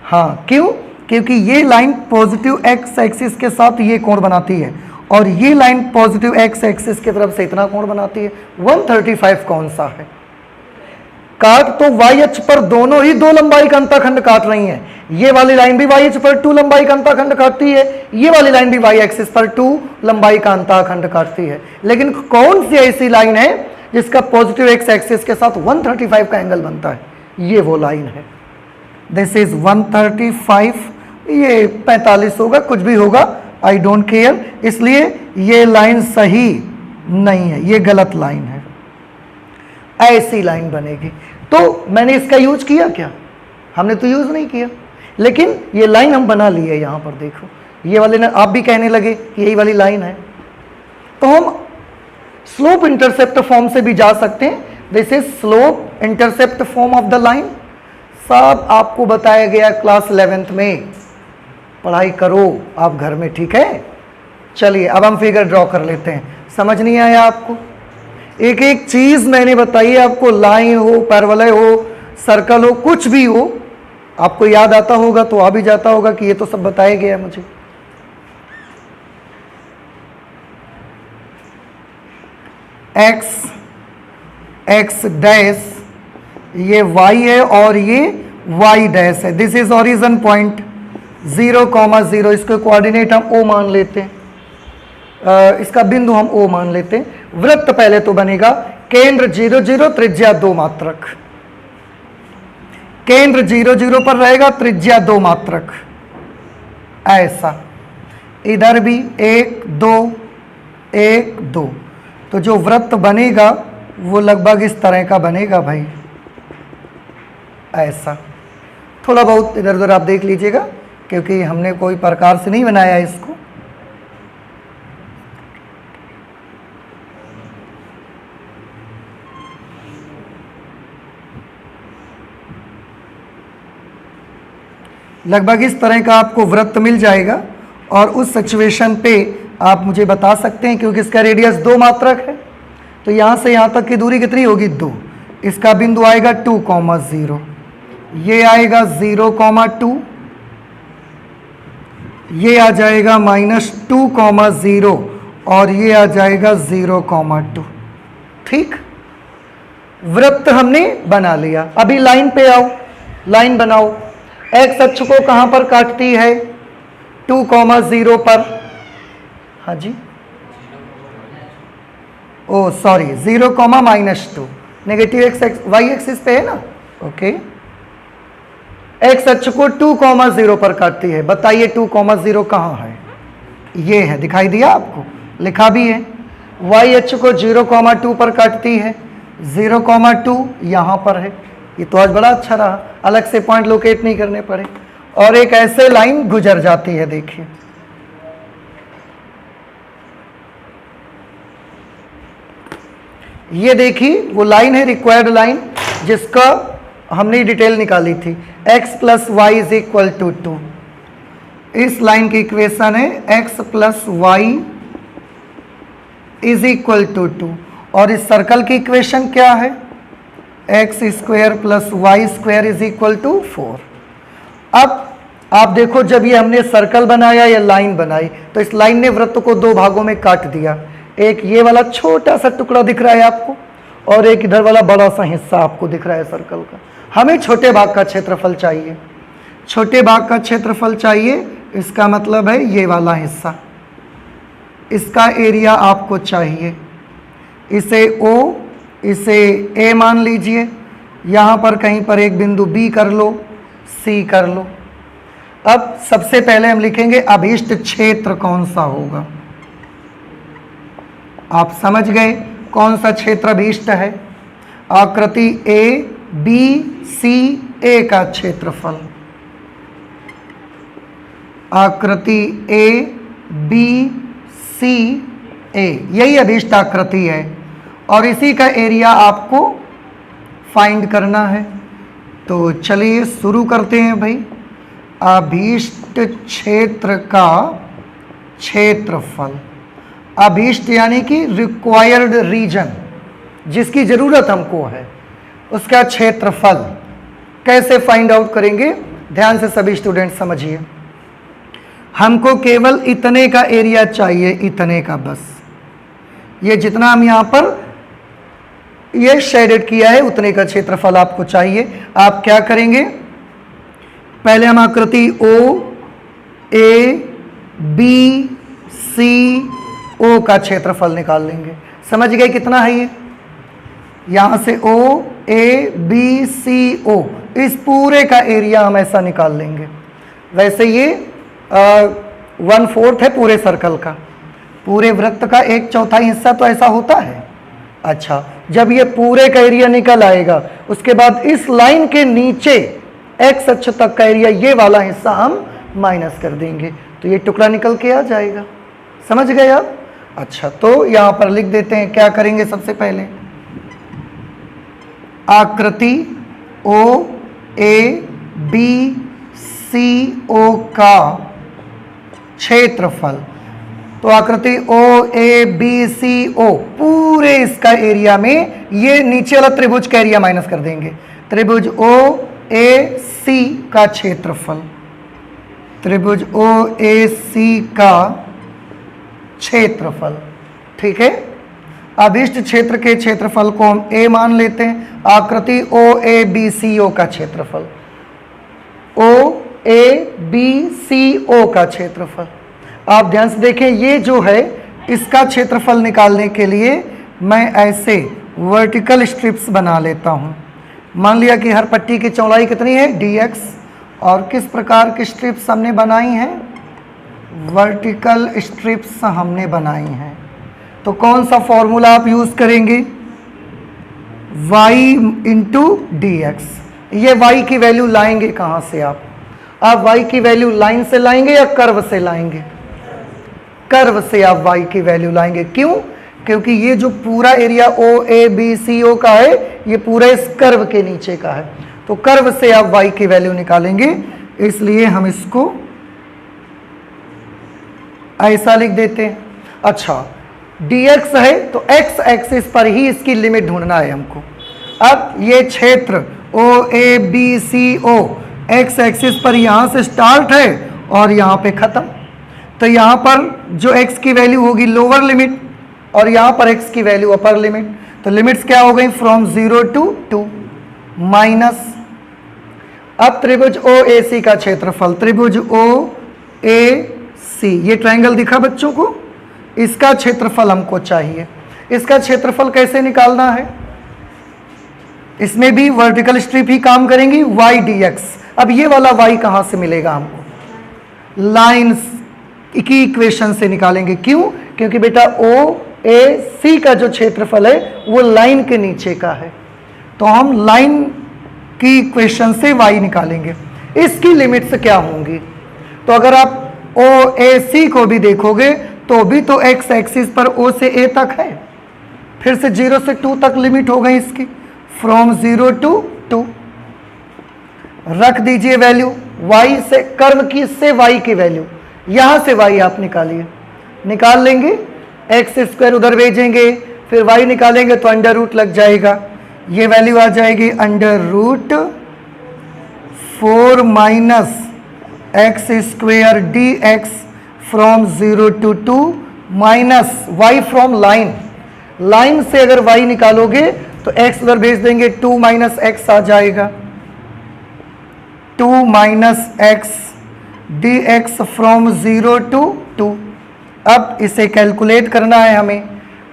हाँ, क्यों? क्योंकि ये लाइन पॉजिटिव एक्स एक्सिस के साथ ये कोण बनाती है और ये लाइन पॉजिटिव एक्स एक्सिस की तरफ से इतना कोण बनाती है। 135 कौन सा है? काट तो y अक्ष पर दोनों ही 2 लंबाई का अंतःखंड काट रही हैं। ये वाली लाइन भी y अक्ष पर 2 लंबाई का अंतःखंड काटती है, ये वाली लाइन भी y एक्सिस पर 2 लंबाई का अंतःखंड काटती है। लेकिन कौन सी ऐसी लाइन है जिसका पॉजिटिव एक्स एक्सिस के साथ 135 का एंगल बनता है? ये वो लाइन है। दिस इज 135, ये 45 होगा, कुछ भी होगा, आई डोंट केयर। इसलिए ये लाइन सही नहीं है, ये गलत लाइन है। ऐसी लाइन बनेगी। तो मैंने इसका यूज किया क्या? हमने तो यूज नहीं किया, लेकिन ये लाइन हम बना लिए। यहां पर देखो, ये वाले ना, आप भी कहने लगे कि यही वाली लाइन है। तो हम स्लोप इंटरसेप्ट फॉर्म से भी जा सकते हैं। This is slope intercept form of the line. सब आपको बताया गया क्लास 11th में। पढ़ाई करो आप घर में, ठीक है? चलिए अब हम फिगर ड्रॉ कर लेते हैं। समझ नहीं आया आपको? एक एक चीज मैंने बताई आपको, लाइन हो, पैराबोला हो, सर्कल हो, कुछ भी हो, आपको याद आता होगा तो आ भी जाता होगा कि ये तो सब बताया गया मुझे। एक्स डैश, ये y है और ये y डैश है। This is origin point 0,0। इसके कोऑर्डिनेट हम O मान लेते हैं, इसका बिंदु हम O मान लेते हैं। वृत्त पहले तो बनेगा, केंद्र 0, 0, त्रिज्या 2 मात्रक। केंद्र 0, 0 पर रहेगा, त्रिज्या 2 मात्रक। ऐसा इधर भी 1, 2, 1, 2। तो जो वृत्त बनेगा वो लगभग इस तरह का बनेगा भाई, ऐसा। थोड़ा बहुत इधर उधर आप देख लीजिएगा, क्योंकि हमने कोई प्रकार से नहीं बनाया इसको। लगभग इस तरह का आपको वृत्त मिल जाएगा और उस सिचुएशन पे आप मुझे बता सकते हैं, क्योंकि इसका रेडियस 2 मात्रक है। तो यहाँ से यहाँ तक की दूरी कितनी होगी? 2। इसका बिंदु आएगा 2,0, ये आएगा 0,2, ये आ जाएगा -2,0 और ये आ जाएगा 0,2। ठीक, वृत्त हमने बना लिया। अभी लाइन पे आओ, लाइन बनाओ। एक्स अक्ष को कहां पर काटती है? 2,0 पर। हाँ जी, oh sorry, 0,-2 negative x y axis पे है ना। ओके, एक्स अक्ष को 2,0 पर काटती है। बताइए 2,0 कहाँ है? ये है, दिखाई दिया आपको, लिखा भी है। वाई अक्ष को 0,2 पर काटती है, 0,2 यहाँ पर है। ये तो आज बड़ा अच्छा रहा, अलग से पॉइंट लोकेट नहीं करने पड़े। और एक ऐसे लाइन गुजर जाती है, देखिए ये देखिए वो लाइन है, रिक्वायर्ड लाइन, जिसका हमने डिटेल निकाली थी, x plus y is equal to 2। इस लाइन की इक्वेशन है x plus y is equal to 2, और इस सर्कल की इक्वेशन क्या है, x square plus y square is equal to 4। अब आप देखो, जब ये हमने सर्कल बनाया या लाइन बनाई, तो इस लाइन ने वृत्त को दो भागों में काट दिया। एक ये वाला छोटा सा टुकड़ा दिख रहा है आपको, और एक इधर वाला बड़ा सा हिस्सा आपको दिख रहा है सर्कल का। हमें छोटे भाग का क्षेत्रफल चाहिए, छोटे भाग का क्षेत्रफल चाहिए, इसका मतलब है ये वाला हिस्सा, इसका एरिया आपको चाहिए। इसे O, इसे A मान लीजिए, यहाँ पर कहीं पर एक बिंदु B कर लो, C कर लो। अब सबसे पहले हम लिखेंगे अभीष्ट क्षेत्र कौन सा होगा। आप समझ गए कौन सा क्षेत्र अभीष्ट है, आकृति A B C A का क्षेत्रफल, आकृति A B C A, यही अभीष्ट आकृति है, और इसी का एरिया आपको फाइंड करना है। तो चलिए शुरू करते हैं भाई। अभीष्ट क्षेत्र का क्षेत्रफल, अभीष्ट यानी कि रिक्वायर्ड रीजन, जिसकी ज़रूरत हमको है, उसका क्षेत्रफल कैसे फाइंड आउट करेंगे, ध्यान से सभी स्टूडेंट समझिए। हमको केवल इतने का एरिया चाहिए, इतने का बस, ये जितना हम यहाँ पर ये शेडेड किया है उतने का क्षेत्रफल आपको चाहिए। आप क्या करेंगे, पहले हम आकृति O A B C O का क्षेत्रफल निकाल लेंगे। समझ गए कितना है ये, यहाँ से O A B C O, इस पूरे का एरिया हम ऐसा निकाल लेंगे। वैसे ये 1/4 है पूरे सर्कल का, पूरे वृत्त का 1/4 हिस्सा तो ऐसा होता है। अच्छा, जब ये पूरे का एरिया निकल आएगा, उसके बाद इस लाइन के नीचे x अक्ष तक का एरिया, ये वाला हिस्सा हम माइनस कर देंगे, तो ये टुकड़ा निकल के आ जाएगा। समझ गए आप। अच्छा, तो यहाँ पर लिख देते हैं, क्या करेंगे सबसे पहले, आकृति O A B C O का क्षेत्रफल, तो आकृति O A B C O पूरे इसका एरिया में ये नीचे वाला त्रिभुज का एरिया माइनस कर देंगे। त्रिभुज O A C का क्षेत्रफल, त्रिभुज O A C का क्षेत्रफल, ठीक है। अभीष्ट क्षेत्र के क्षेत्रफल को हम A मान लेते हैं, आकृति O A B C O का क्षेत्रफल, O A B C O का क्षेत्रफल। आप ध्यान से देखें, ये जो है इसका क्षेत्रफल निकालने के लिए मैं ऐसे वर्टिकल स्ट्रिप्स बना लेता हूँ। मान लिया कि हर पट्टी की चौड़ाई कितनी है dx, और किस प्रकार की स्ट्रिप्स हमने बनाई हैं, वर्टिकल स्ट्रिप्स हमने बनाई हैं। तो कौन सा फॉर्मूला आप यूज़ करेंगे, y इंटू dx। ये y की वैल्यू लाएंगे कहाँ से आप y की वैल्यू लाइन से लाएंगे या कर्व से लाएंगे, कर्व से आप y की वैल्यू लाएंगे। क्यों, क्योंकि ये जो पूरा area O A B C O का है, ये पूरा इस कर्व के नीचे का है, तो कर्व से आप y की वैल्यू निकालेंगे। इसलिए हम इसको ऐसा लिख देते हैं। अच्छा, dx है तो x एक्सिस पर ही इसकी लिमिट ढूंढना है हमको। अब ये क्षेत्र O A B C O x axis पर यहाँ से स्टार्ट है और यहाँ पे ख़त्म, तो यहाँ पर जो x की वैल्यू होगी लोअर लिमिट, और यहाँ पर x की वैल्यू अपर लिमिट। तो लिमिट्स क्या हो गई, फ्रॉम 0 to 2 माइनस। अब त्रिभुज OAC का क्षेत्रफल, त्रिभुज OAC, ये ट्रायंगल दिखा बच्चों को, इसका क्षेत्रफल हमको चाहिए। इसका क्षेत्रफल कैसे निकालना है, इसमें भी वर्टिकल स्ट्रिप ही काम करेंगी, y dx। अब ये वाला y कहाँ से मिलेगा हमको, लाइन की इक्वेशन से निकालेंगे। क्यों, क्योंकि बेटा OAC का जो क्षेत्रफल है वो लाइन के नीचे का है, तो हम लाइन की इक्वेशन से y निकालेंगे। इसकी लिमिट्स क्या होंगी, तो अगर आप OAC को भी देखोगे तो भी तो x एक्सिस पर O से A तक है, फिर से 0 से 2 तक लिमिट हो गई इसकी, फ्रॉम 0 to 2। रख दीजिए वैल्यू y से, कर्व की से y की वैल्यू, यहां से y आप निकालिए, निकाल लेंगे, एक्स स्क्वायर उधर भेजेंगे, फिर y निकालेंगे तो अंडर रूट लग जाएगा, ये वैल्यू आ जाएगी under root 4 minus x square d x from 0 to 2 minus y from line, line से अगर y निकालोगे तो x उधर भेज देंगे, 2 माइनस एक्स आ जाएगा, 2 minus x D x from 0 to 2। अब इसे कैलकुलेट करना है हमें,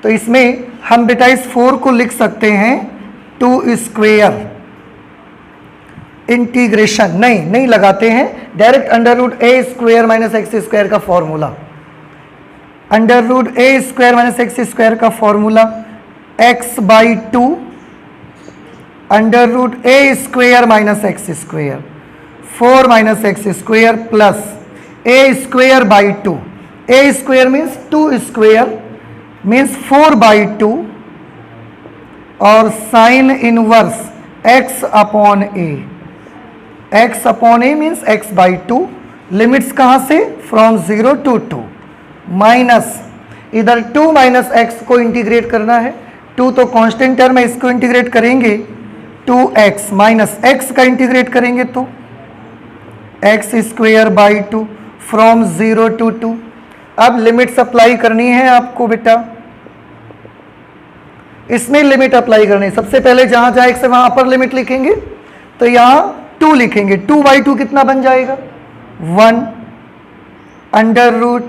तो इसमें हम बेटा इस 4 को लिख सकते हैं 2 स्क्वेयर, इंटीग्रेशन नहीं लगाते हैं, direct under root a square minus x square का formula, under root a square minus x square का formula x by 2 under root a square minus x square, 4 minus x square plus a square by 2, a square means 2 square means 4 by 2 और sine inverse x upon a, x upon a means x by 2, limits कहाँ से, from 0 to 2 minus इधर 2 minus x को integrate करना है, 2 तो constant term है, इसको इंटीग्रेट करेंगे 2x माइनस x का इंटीग्रेट करेंगे तो x square by 2 from 0 to 2। अब लिमिट्स अप्लाई करनी है आपको बेटा, इसमें लिमिट अप्लाई करनी है, सबसे पहले जहां जहां x है वहां अपर लिमिट लिखेंगे, तो यहां 2 लिखेंगे, 2 बाई 2 कितना बन जाएगा 1 अंडर रूट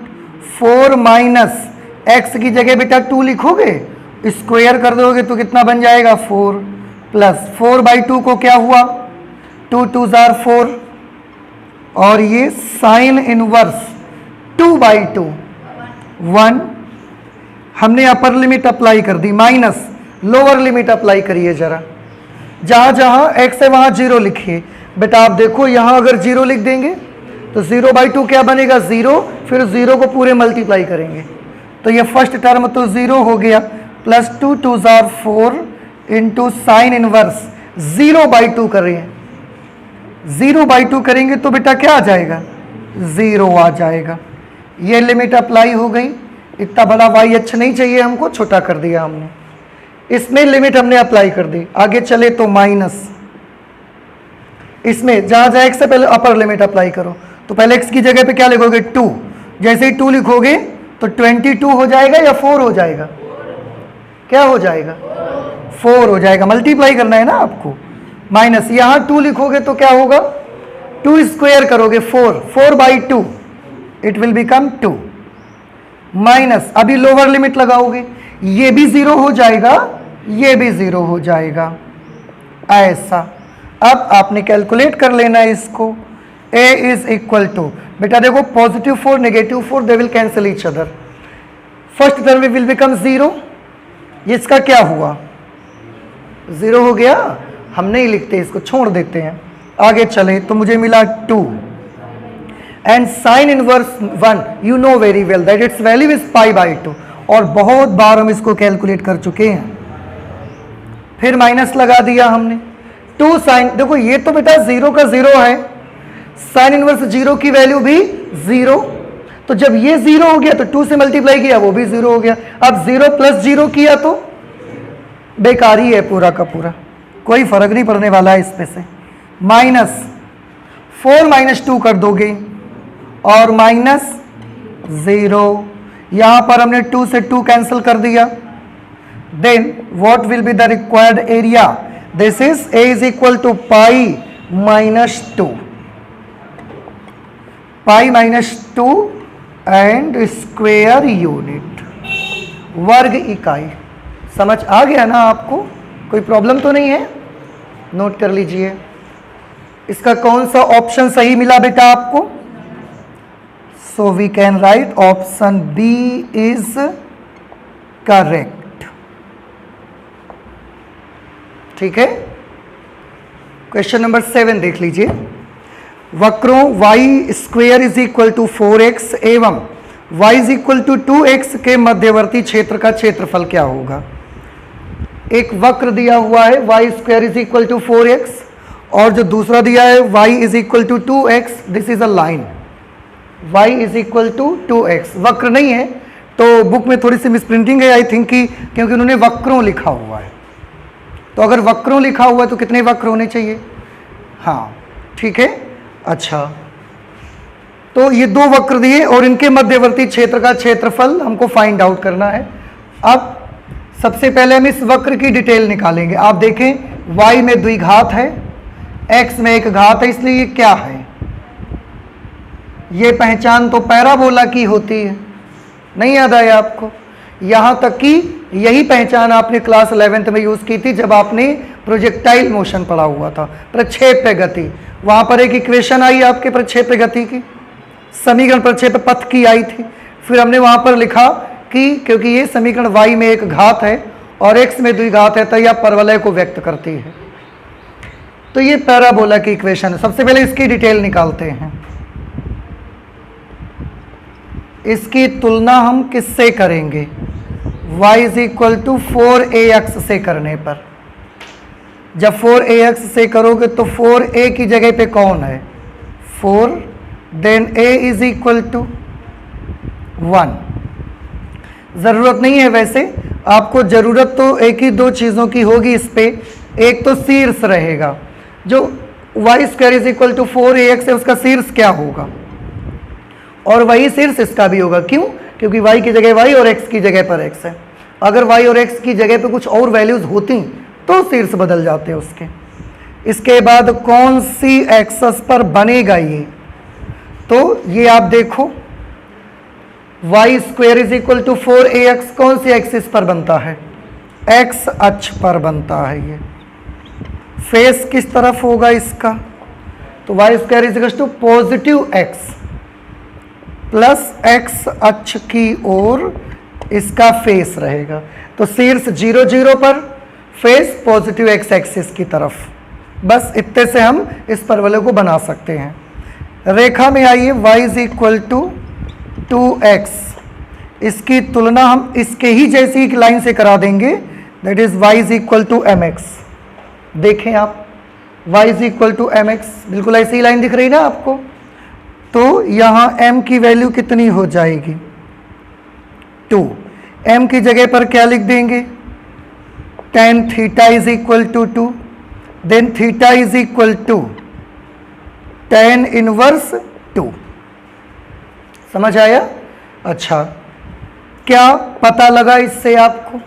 4 माइनस एक्स की जगह बेटा 2 लिखोगे, स्क्वायर कर दोगे तो कितना बन जाएगा 4 प्लस 4 बाई 2 को क्या हुआ 2 2 जार 4 और ये साइन इनवर्स 2 बाई 2 1, हमने अपर लिमिट अप्लाई कर दी, माइनस लोअर लिमिट अप्लाई करिए जरा, जहां जहां x है वहां 0 लिखिए बेटा। आप देखो यहां अगर 0 लिख देंगे तो 0 बाई 2 क्या बनेगा 0, फिर 0 को पूरे मल्टीप्लाई करेंगे तो ये फर्स्ट टर्म तो 0 हो गया, plus 2 2 jar 4 into sine inverse 0 by 2 कर रहे हैं, 0 बाई 2 करेंगे तो बेटा क्या आ जाएगा 0 आ जाएगा। ये लिमिट अप्लाई हो गई, इतना बड़ा y अच्छा नहीं चाहिए हमको, छोटा कर दिया हमने, इसमें लिमिट हमने अप्लाई कर दी। आगे चले तो माइनस, इसमें जहां जहां x से पहले अपर लिमिट अप्लाई करो, तो पहले x की जगह पे क्या लिखोगे 2, जैसे ही 2 लिखोगे तो 22 हो जाएगा या 4 हो जाएगा, क्या हो जाएगा 4 हो जाएगा, मल्टीप्लाई करना है ना आपको। माइनस यहां 2 लिखोगे तो क्या होगा 2 स्क्वायर करोगे 4 by 2 it will become 2 minus, अभी लोअर लिमिट लगाओगे, ये भी 0 हो जाएगा, ये भी 0 हो जाएगा, ऐसा। अब आपने कैलकुलेट कर लेना है इसको, a इज इक्वल टू, बेटा देखो positive 4 negative 4 they will cancel each other, first term will become 0, इसका क्या हुआ 0 हो गया, हम नहीं लिखते इसको, छोड़ देते हैं। आगे चले तो मुझे मिला 2 and sine inverse 1 you know very well that it's value is pi by 2, और बहुत बार हम इसको कैलकुलेट कर चुके हैं। फिर माइनस लगा दिया हमने, 2 साइन, देखो ये तो बेटा 0 का 0 है, साइन इनवर्स 0 की वैल्यू भी 0, तो जब ये 0 हो गया तो 2 से मल्टीप्लाई किया वो भी 0 हो गया। अब 0 प्लस 0 किया तो बेकारी है पूरा का पूरा, कोई फर्क नहीं पड़ने वाला है इस पे से। माइनस 4 माइनस 2 कर दोगे और माइनस 0, यहां पर हमने 2 से 2 कैंसिल कर दिया। Then what will be the required area, this is a is equal to pi minus 2, pi minus 2 and square unit, वर्ग इकाई। समझ आ गया ना आपको, कोई प्रॉब्लम तो नहीं है, नोट कर लीजिए। इसका कौन सा ऑप्शन सही मिला बेटा आपको, so we can write option B is correct, ठीक है। क्वेश्चन नंबर 7 देख लीजिए, वक्रों y square is equal to 4x एवं y is equal to 2x के मध्यवर्ती क्षेत्र का क्षेत्रफल क्या होगा। एक वक्र दिया हुआ है y² is equal to 4x, और जो दूसरा दिया है y is equal to 2x, this is a line. y is equal to 2x वक्र नहीं है, तो बुक में थोड़ी सी मिसप्रिंटिंग है आई थिंक कि, क्योंकि उन्होंने वक्रों लिखा हुआ है। तो अगर वक्रों लिखा हुआ है तो कितने वक्र होने चाहिए? हाँ ठीक है। अच्छा, तो ये दो वक्र दिए और इनके मध्यवर्ती क्षेत्र का क्षेत्रफल हमको फाइंड आउट करना है। अब सबसे पहले हम इस वक्र की डिटेल निकालेंगे। आप देखें y में द्विघात है, x में एक घात है, इसलिए ये क्या है? ये पहचान तो पैराबोला की होती है, नहीं याद आया आपको? यहाँ तक कि यही पहचान आपने क्लास 11th में यूज़ की थी जब आपने प्रोजेक्टाइल मोशन पढ़ा हुआ था, प्रक्षेप्य गति। वहाँ पर एक इक्वेशन आई आपके प्रक्षेप्य गति की, समीकरण प्रक्षेप्य पथ की आई थी। फिर हमने वहाँ पर लिखा कि क्योंकि ये समीकरण y में एक घात है और x में द्विघात है तो यह परवलय को व्यक्त करती है। तो ये पैराबोला की इक्वेशन है। सबसे पहले इसकी डिटेल निकालते हैं। इसकी तुलना हम किससे करेंगे? y is equal to 4ax से करने पर। जब 4ax से करोगे तो 4a की जगह पे कौन है? 4, then a is equal to 1। ज़रूरत नहीं है वैसे, आपको ज़रूरत तो एक ही दो चीज़ों की होगी इस पे। एक तो शीर्ष रहेगा, जो y² is equal to 4ax है उसका शीर्ष क्या होगा, और वही शीर्ष इसका भी होगा। क्यों? क्योंकि y की जगह y और x की जगह पर x है। अगर y और x की जगह पे कुछ और वैल्यूज़ होती तो शीर्ष बदल जाते उसके। इसके बाद कौन सी एक्सिस पर बनेगा ये? तो ये आप देखो y² is equal to 4ax कौन सी एक्सिस पर बनता है? x अक्ष पर बनता है। ये फेस किस तरफ होगा इसका? तो y² is equal to positive x plus x अक्ष की ओर इसका फेस रहेगा। तो शीर्ष 0 0 पर, फेस पॉजिटिव x एक्सिस की तरफ। बस इतने से हम इस परवलय को बना सकते हैं। रेखा में आइए y is equal to 2x, इसकी तुलना हम इसके ही जैसी एक लाइन से करा देंगे, that is y is equal to mx। देखें आप y is equal to mx, बिल्कुल ऐसी ही लाइन दिख रही ना आपको? तो यहाँ m की वैल्यू कितनी हो जाएगी? 2। m की जगह पर क्या लिख देंगे? tan theta is equal to 2, then theta is equal to tan inverse 2। समझ आया? अच्छा, क्या पता लगा इससे आपको?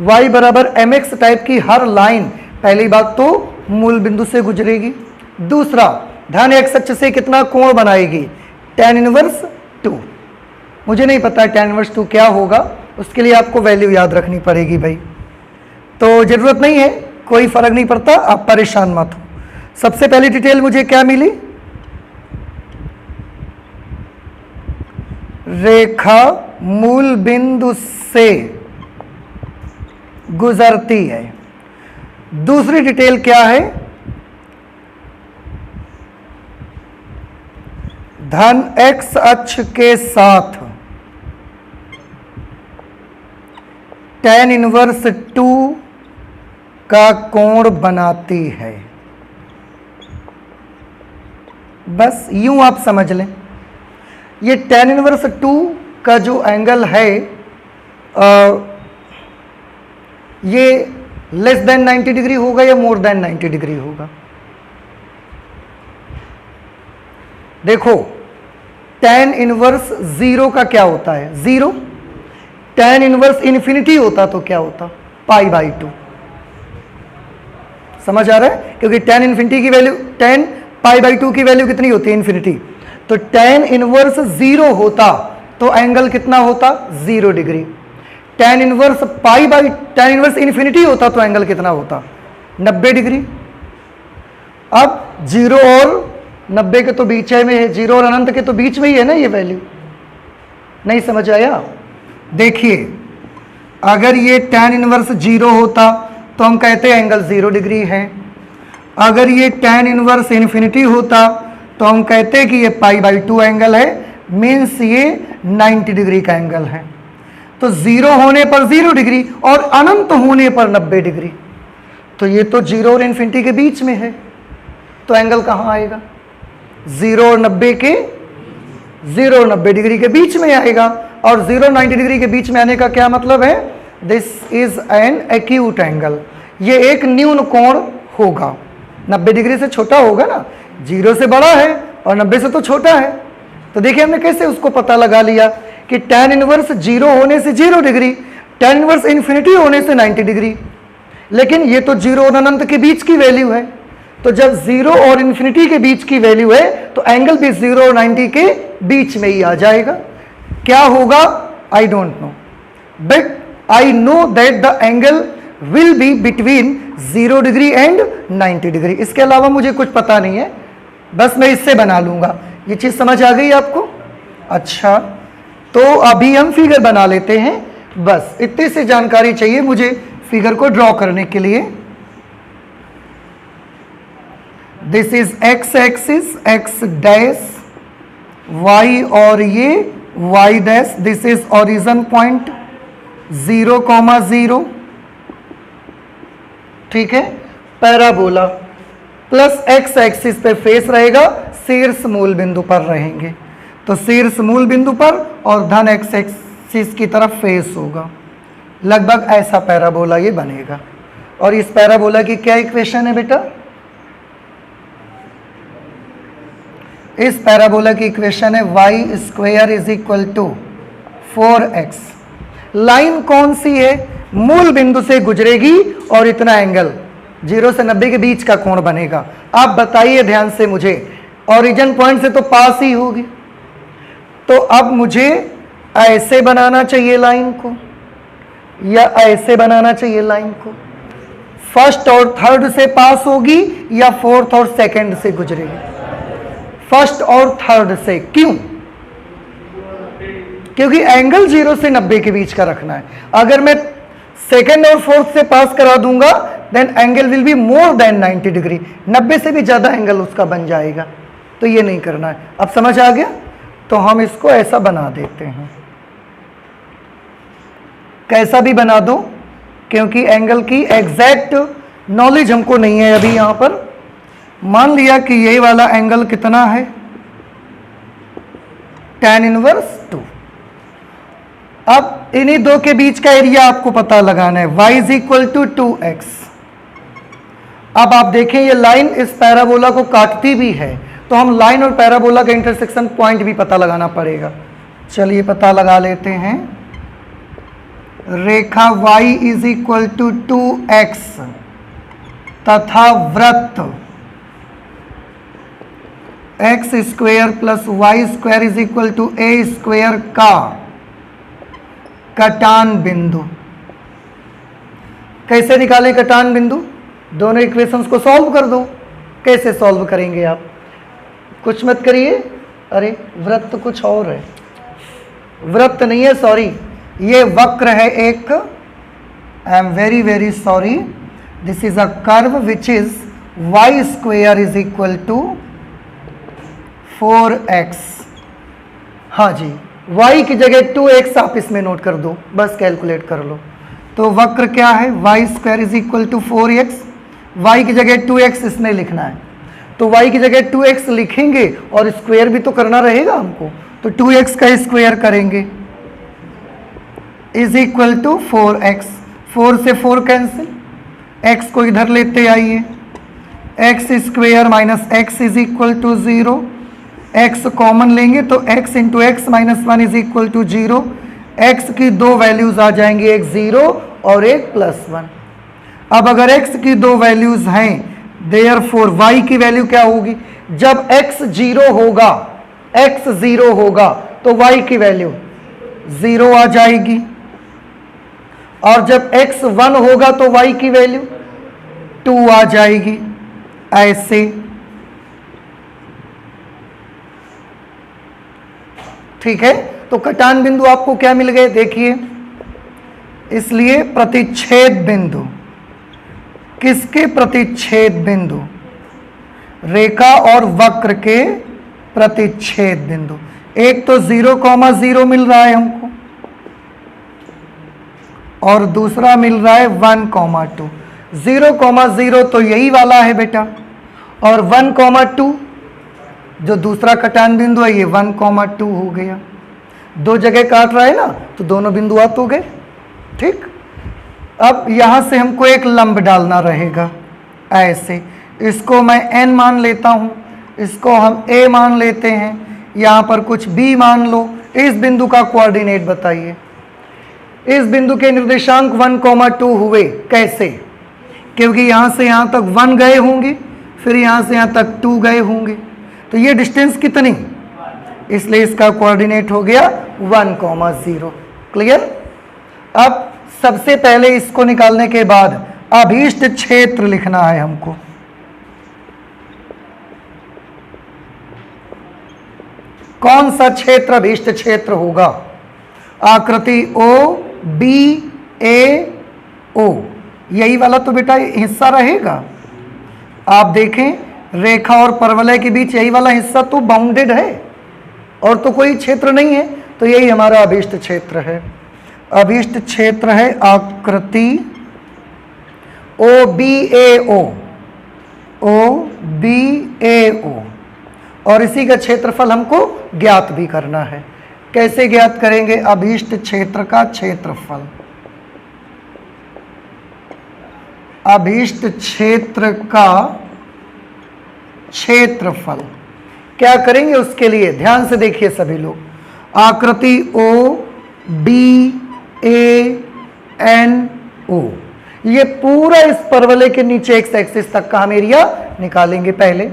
y बराबर mx टाइप की हर लाइन पहली बात तो मूल बिंदु से गुजरेगी, दूसरा ध्यान x अक्ष से कितना कोण बनाएगी? tan inverse 2। मुझे नहीं पता tan इनवर्स 2 क्या होगा, उसके लिए आपको वैल्यू याद रखनी पड़ेगी भाई। तो ज़रूरत नहीं है, कोई फर्क नहीं पड़ता, आप परेशान मत हो। सबसे पहली डिटेल मुझे क्या मिली? रेखा मूल बिंदु से गुजरती है। दूसरी डिटेल क्या है? धन x अक्ष के साथ tan इनवर्स 2 का कोण बनाती है। बस यूं आप समझ लें, ये tan इनवर्स 2 का जो एंगल है ये लेस देन 90 डिग्री होगा या मोर देन 90 डिग्री होगा? देखो tan इनवर्स 0 का क्या होता है? 0। tan इनवर्स इन्फिनिटी होता तो क्या होता? π/2। समझ आ रहा है? क्योंकि tan इन्फिनिटी की वैल्यू, tan π/2 की वैल्यू कितनी होती है? इन्फिनिटी। तो tan इनवर्स 0 होता तो एंगल कितना होता? 0 degree. tan inverse tan inverse infinity होता तो एंगल कितना होता? 90 डिग्री। अब 0 और 90 के तो बीच में है, 0 और अनंत के तो बीच में ही है ना ये वैल्यू। नहीं समझ आया? देखिए, अगर ये tan इनवर्स 0 होता तो हम कहते हैं एंगल 0 डिग्री है। अगर ये tan इनवर्स इन्फिनिटी होता तो हम कहते हैं कि ये π/2 एंगल है, मीन्स ये 90 डिग्री का एंगल है। तो 0 होने पर 0 डिग्री और अनंत होने पर 90 डिग्री। तो ये तो 0 और इन्फिनिटी के बीच में है, तो एंगल कहाँ आएगा? 0 और 90 के 0 और 90 डिग्री के बीच में आएगा। और 0 और 90 डिग्री के बीच में आने का क्या मतलब है? This is an acute angle. ये एक न्यून कोण होगा, 90 डिग्री से छोटा होगा ना, 0 से बड़ा है और 90 से तो छोटा है। तो देखिए हमने कैसे उसको पता लगा लिया कि tan इनवर्स 0 होने से 0 डिग्री, tan इनवर्स इन्फिनिटी होने से 90 डिग्री। लेकिन ये तो 0 और अनंत के बीच की वैल्यू है, तो जब 0 और इन्फिनिटी के बीच की वैल्यू है तो एंगल भी 0 और 90 के बीच में ही आ जाएगा। क्या होगा? I don't know, but I know that the angle will be between 0 degree and 90 degree. इसके अलावा मुझे कुछ पता नहीं है, बस मैं इससे बना लूंगा। ये चीज समझ आ गई आपको? अच्छा, तो अभी हम फिगर बना लेते हैं। बस इतनी सी जानकारी चाहिए मुझे फिगर को ड्रॉ करने के लिए। This is x axis, x dash, y और ये y dash. This is origin point 0,0, ठीक है। पैराबोला प्लस x एक्सिस पे फेस रहेगा, शीर्ष मूल बिंदु पर रहेंगे, तो शीर्ष मूल बिंदु पर और धन x एक्सिस की तरफ फेस होगा। लगभग ऐसा पैराबोला ये बनेगा। और इस पैराबोला की क्या इक्वेशन है बेटा? इस पैराबोला की इक्वेशन है y square is equal to 4x। Line कौन सी है? मूल बिंदु से गुजरेगी और इतना एंगल 0 से 90 के बीच का कोण बनेगा। आप बताइए ध्यान से मुझे, ओरिजिन पॉइंट से तो पास ही होगी, तो अब मुझे ऐसे बनाना चाहिए लाइन को या ऐसे बनाना चाहिए लाइन को? फर्स्ट और थर्ड से पास होगी या फोर्थ और सेकंड से गुजरेगी? फर्स्ट और थर्ड से। क्यों? क्योंकि एंगल 0 से 90 के बीच का रखना है। अगर मैं सेकंड और फोर्थ से पास करा दूंगा then angle will be more than 90 degree, 90 से भी ज्यादा एंगल उसका बन जाएगा, तो ये नहीं करना है। अब समझ आ गया? तो हम इसको ऐसा बना देते हैं, कैसा भी बना दो, क्योंकि एंगल की एग्जैक्ट नॉलेज हमको नहीं है अभी। यहां पर मान लिया कि ये वाला एंगल कितना है? tan inverse 2। अब इन्हीं दो के बीच का एरिया आपको पता लगाना है, y is equal to 2x। अब आप देखें ये लाइन इस पैराबोला को काटती भी है, तो हम लाइन और पैराबोला का इंटरसेक्शन पॉइंट भी पता लगाना पड़ेगा। चलिए पता लगा लेते हैं। रेखा y is equal to 2x तथा वृत्त x square plus y square is equal to a square का कटान बिंदु। कैसे निकाले कटान बिंदु? दोनों इक्वेशंस को सॉल्व कर दो। कैसे सॉल्व करेंगे आप? कुछ मत करिए, अरे वृत्त कुछ और है, वृत्त नहीं है, सॉरी, ये वक्र है एक। I am very very sorry, this is a curve which is y square is equal to 4x। हाँ जी, y की जगह 2x आप इसमें नोट कर दो, बस कैलकुलेट कर लो। तो वक्र क्या है? y square is equal to 4x, y की जगह 2x इसमें लिखना है, तो y की जगह 2x लिखेंगे और स्क्वायर भी तो करना रहेगा हमको, तो 2x का स्क्वायर करेंगे इज इक्वल टू 4x। 4 से 4 कैंसिल, x को इधर लेते आइए, x square minus x is equal to 0। x common लेंगे तो x into x minus 1 is equal to 0। x की दो वैल्यूज आ जाएंगी, एक 0 और एक +1। अब अगर x की दो वैल्यूज हैं, देयरफॉर y की वैल्यू क्या होगी? जब x 0 होगा, x 0 होगा तो y की वैल्यू 0 आ जाएगी, और जब x 1 होगा तो y की वैल्यू 2 आ जाएगी। ऐसे ठीक है। तो कटान बिंदु आपको क्या मिल गए? देखिए, इसलिए प्रतिच्छेद बिंदु, किसके प्रतिच्छेद बिंदु? रेखा और वक्र के प्रतिच्छेद बिंदु। एक तो 0,0 मिल रहा है हमको, और दूसरा मिल रहा है 1,2। 0,0 तो यही वाला है बेटा, और 1,2 जो दूसरा कटान बिंदु है ये 1,2 हो गया। दो जगह काट रहा है ना, तो दोनों बिंदुआत हो गए। ठीक, अब यहां से हमको एक लंब डालना रहेगा ऐसे। इसको मैं n मान लेता हूं, इसको हम a मान लेते हैं, यहां पर कुछ b मान लो। इस बिंदु का कोऑर्डिनेट बताइए। इस बिंदु के निर्देशांक 1,2 हुए कैसे? क्योंकि यहां से यहां तक 1 गए होंगे, फिर यहां से यहां तक 2 गए होंगे, तो ये डिस्टेंस कितनी, इसलिए इसका कोऑर्डिनेट हो गया 1,0। क्लियर? अब सबसे पहले इसको निकालने के बाद अभीष्ट क्षेत्र लिखना है हमको। कौन सा क्षेत्र अभीष्ट क्षेत्र होगा? आकृति ओ बी ए ओ, यही वाला तो बेटा हिस्सा रहेगा। आप देखें रेखा और परवलय के बीच यही वाला हिस्सा तो बाउंडेड है, और तो कोई क्षेत्र नहीं है, तो यही हमारा अभीष्ट क्षेत्र है। अभीष्ट क्षेत्र है आकृति ओ बी ए ओ, ओ बी ए ओ, और इसी का क्षेत्रफल हमको ज्ञात भी करना है। कैसे ज्ञात करेंगे? अभीष्ट क्षेत्र का क्षेत्रफल। अभीष्ट क्षेत्र का क्षेत्रफल क्या करेंगे? उसके लिए ध्यान से देखिए सभी लोग, आकृति O B A N O, ये पूरा इस परवलय के नीचे एक्स एक्सिस तक का हम एरिया निकालेंगे पहले।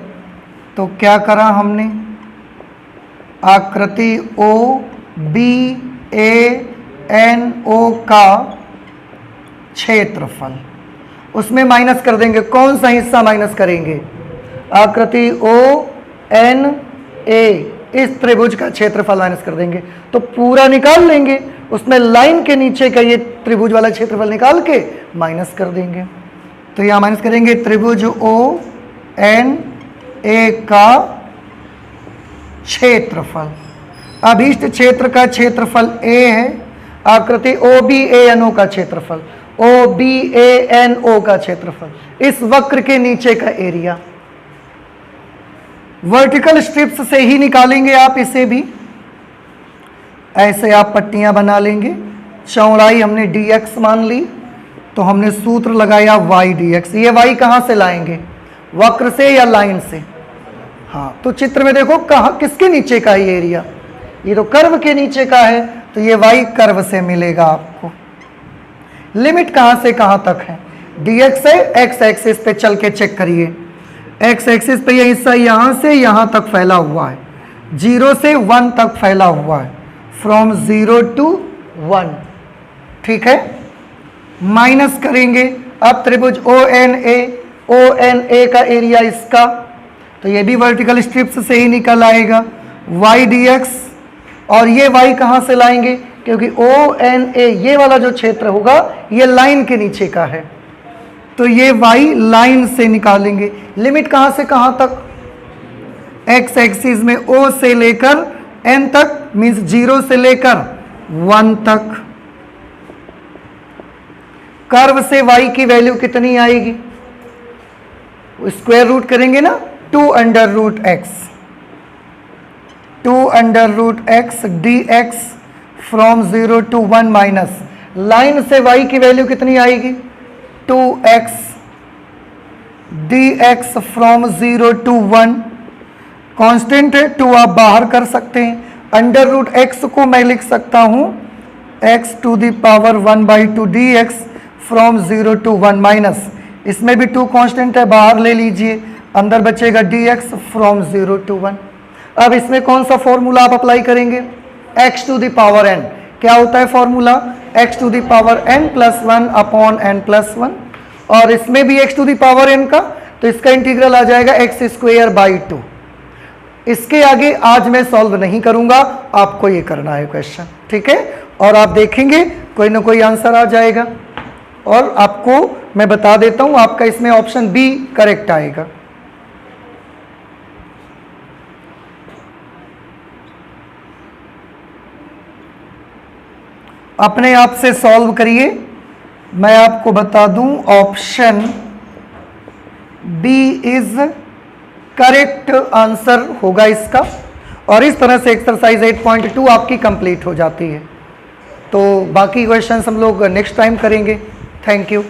तो क्या करा हमने? आकृति O B A N O का क्षेत्रफल, उसमें माइनस कर देंगे। कौन सा हिस्सा माइनस करेंगे? आकृति ओ एन ए, इस त्रिभुज का क्षेत्रफल माइनस कर देंगे, तो पूरा निकाल लेंगे। उसमें लाइन के नीचे का ये त्रिभुज वाला क्षेत्रफल निकाल के माइनस कर देंगे। तो यहां माइनस करेंगे त्रिभुज ओ एन ए का क्षेत्रफल। अभीष्ट क्षेत्र का क्षेत्रफल ए है, आकृति O B A N O का क्षेत्रफल, O B A N O का क्षेत्रफल, इस वक्र के नीचे का एरिया। वर्टिकल स्ट्रिप्स से ही निकालेंगे आप इसे भी। ऐसे आप पट्टियां बना लेंगे। चौड़ाई हमने dx मान ली, तो हमने सूत्र लगाया y dx। ये y कहां से लाएंगे? वक्र से या लाइन से? हाँ, तो चित्र में देखो कहाँ किसके नीचे का है ये एरिया? ये तो कर्व के नीचे का है, तो ये y कर्व से मिलेगा आपको। लिमिट कहां से कहां तक है? dx से x एक्सिस पे चल के चेक करिए। x एक्सिस पे ये हिस्सा यहां से यहां तक फैला हुआ है, 0 से 1 तक फैला हुआ है, फ्रॉम 0 to 1। ठीक है, माइनस करेंगे। अब त्रिभुज ओ एन ए का एरिया इसका, तो ये भी वर्टिकल स्ट्रिप्स से ही निकल आएगा y dx। और ये y कहां से लाएंगे? क्योंकि ओ एन ए ये वाला जो क्षेत्र होगा ये लाइन के नीचे का है, तो ये y लाइन से निकालेंगे। लिमिट कहां से कहां तक? x एक्सिस में o से लेकर n तक, मीन्स 0 से लेकर 1 तक। कर्व से y की वैल्यू कितनी आएगी? स्क्वायर रूट करेंगे ना, 2√x, 2√x dx from 0 to 1 minus line से y की वैल्यू कितनी आएगी? 2x dx from 0 to 1। Constant है, 2 आप बाहर कर सकते हैं। √x को मैं लिख सकता हूं x to the power 1/2 dx from 0 to 1 minus, इसमें भी 2 कांस्टेंट है, बाहर ले लीजिए, अंदर बचेगा dx फ्रॉम 0 to 1। अब इसमें कौन सा फॉर्मूला आप अप्लाई करेंगे? x to the power n। क्या होता है formula? x to the power n plus 1 upon n plus 1। और इसमें भी x to the power n का, तो इसका इंटीग्रल आ जाएगा x²/2। इसके आगे आज मैं सॉल्व नहीं करूंगा, आपको ये करना है क्वेश्चन, ठीक है? और आप देखेंगे कोई ना कोई आंसर आ जाएगा। और आपको मैं बता देता हूं, आपका इसमें ऑप्शन बी करेक्ट आएगा। अपने आप से सॉल्व करिए, मैं आपको बता दूं option B is correct answer होगा इसका। और इस तरह से एक्सरसाइज 8.2 आपकी कंप्लीट हो जाती है। तो बाकी क्वेश्चंस हम लोग नेक्स्ट टाइम करेंगे। Thank you.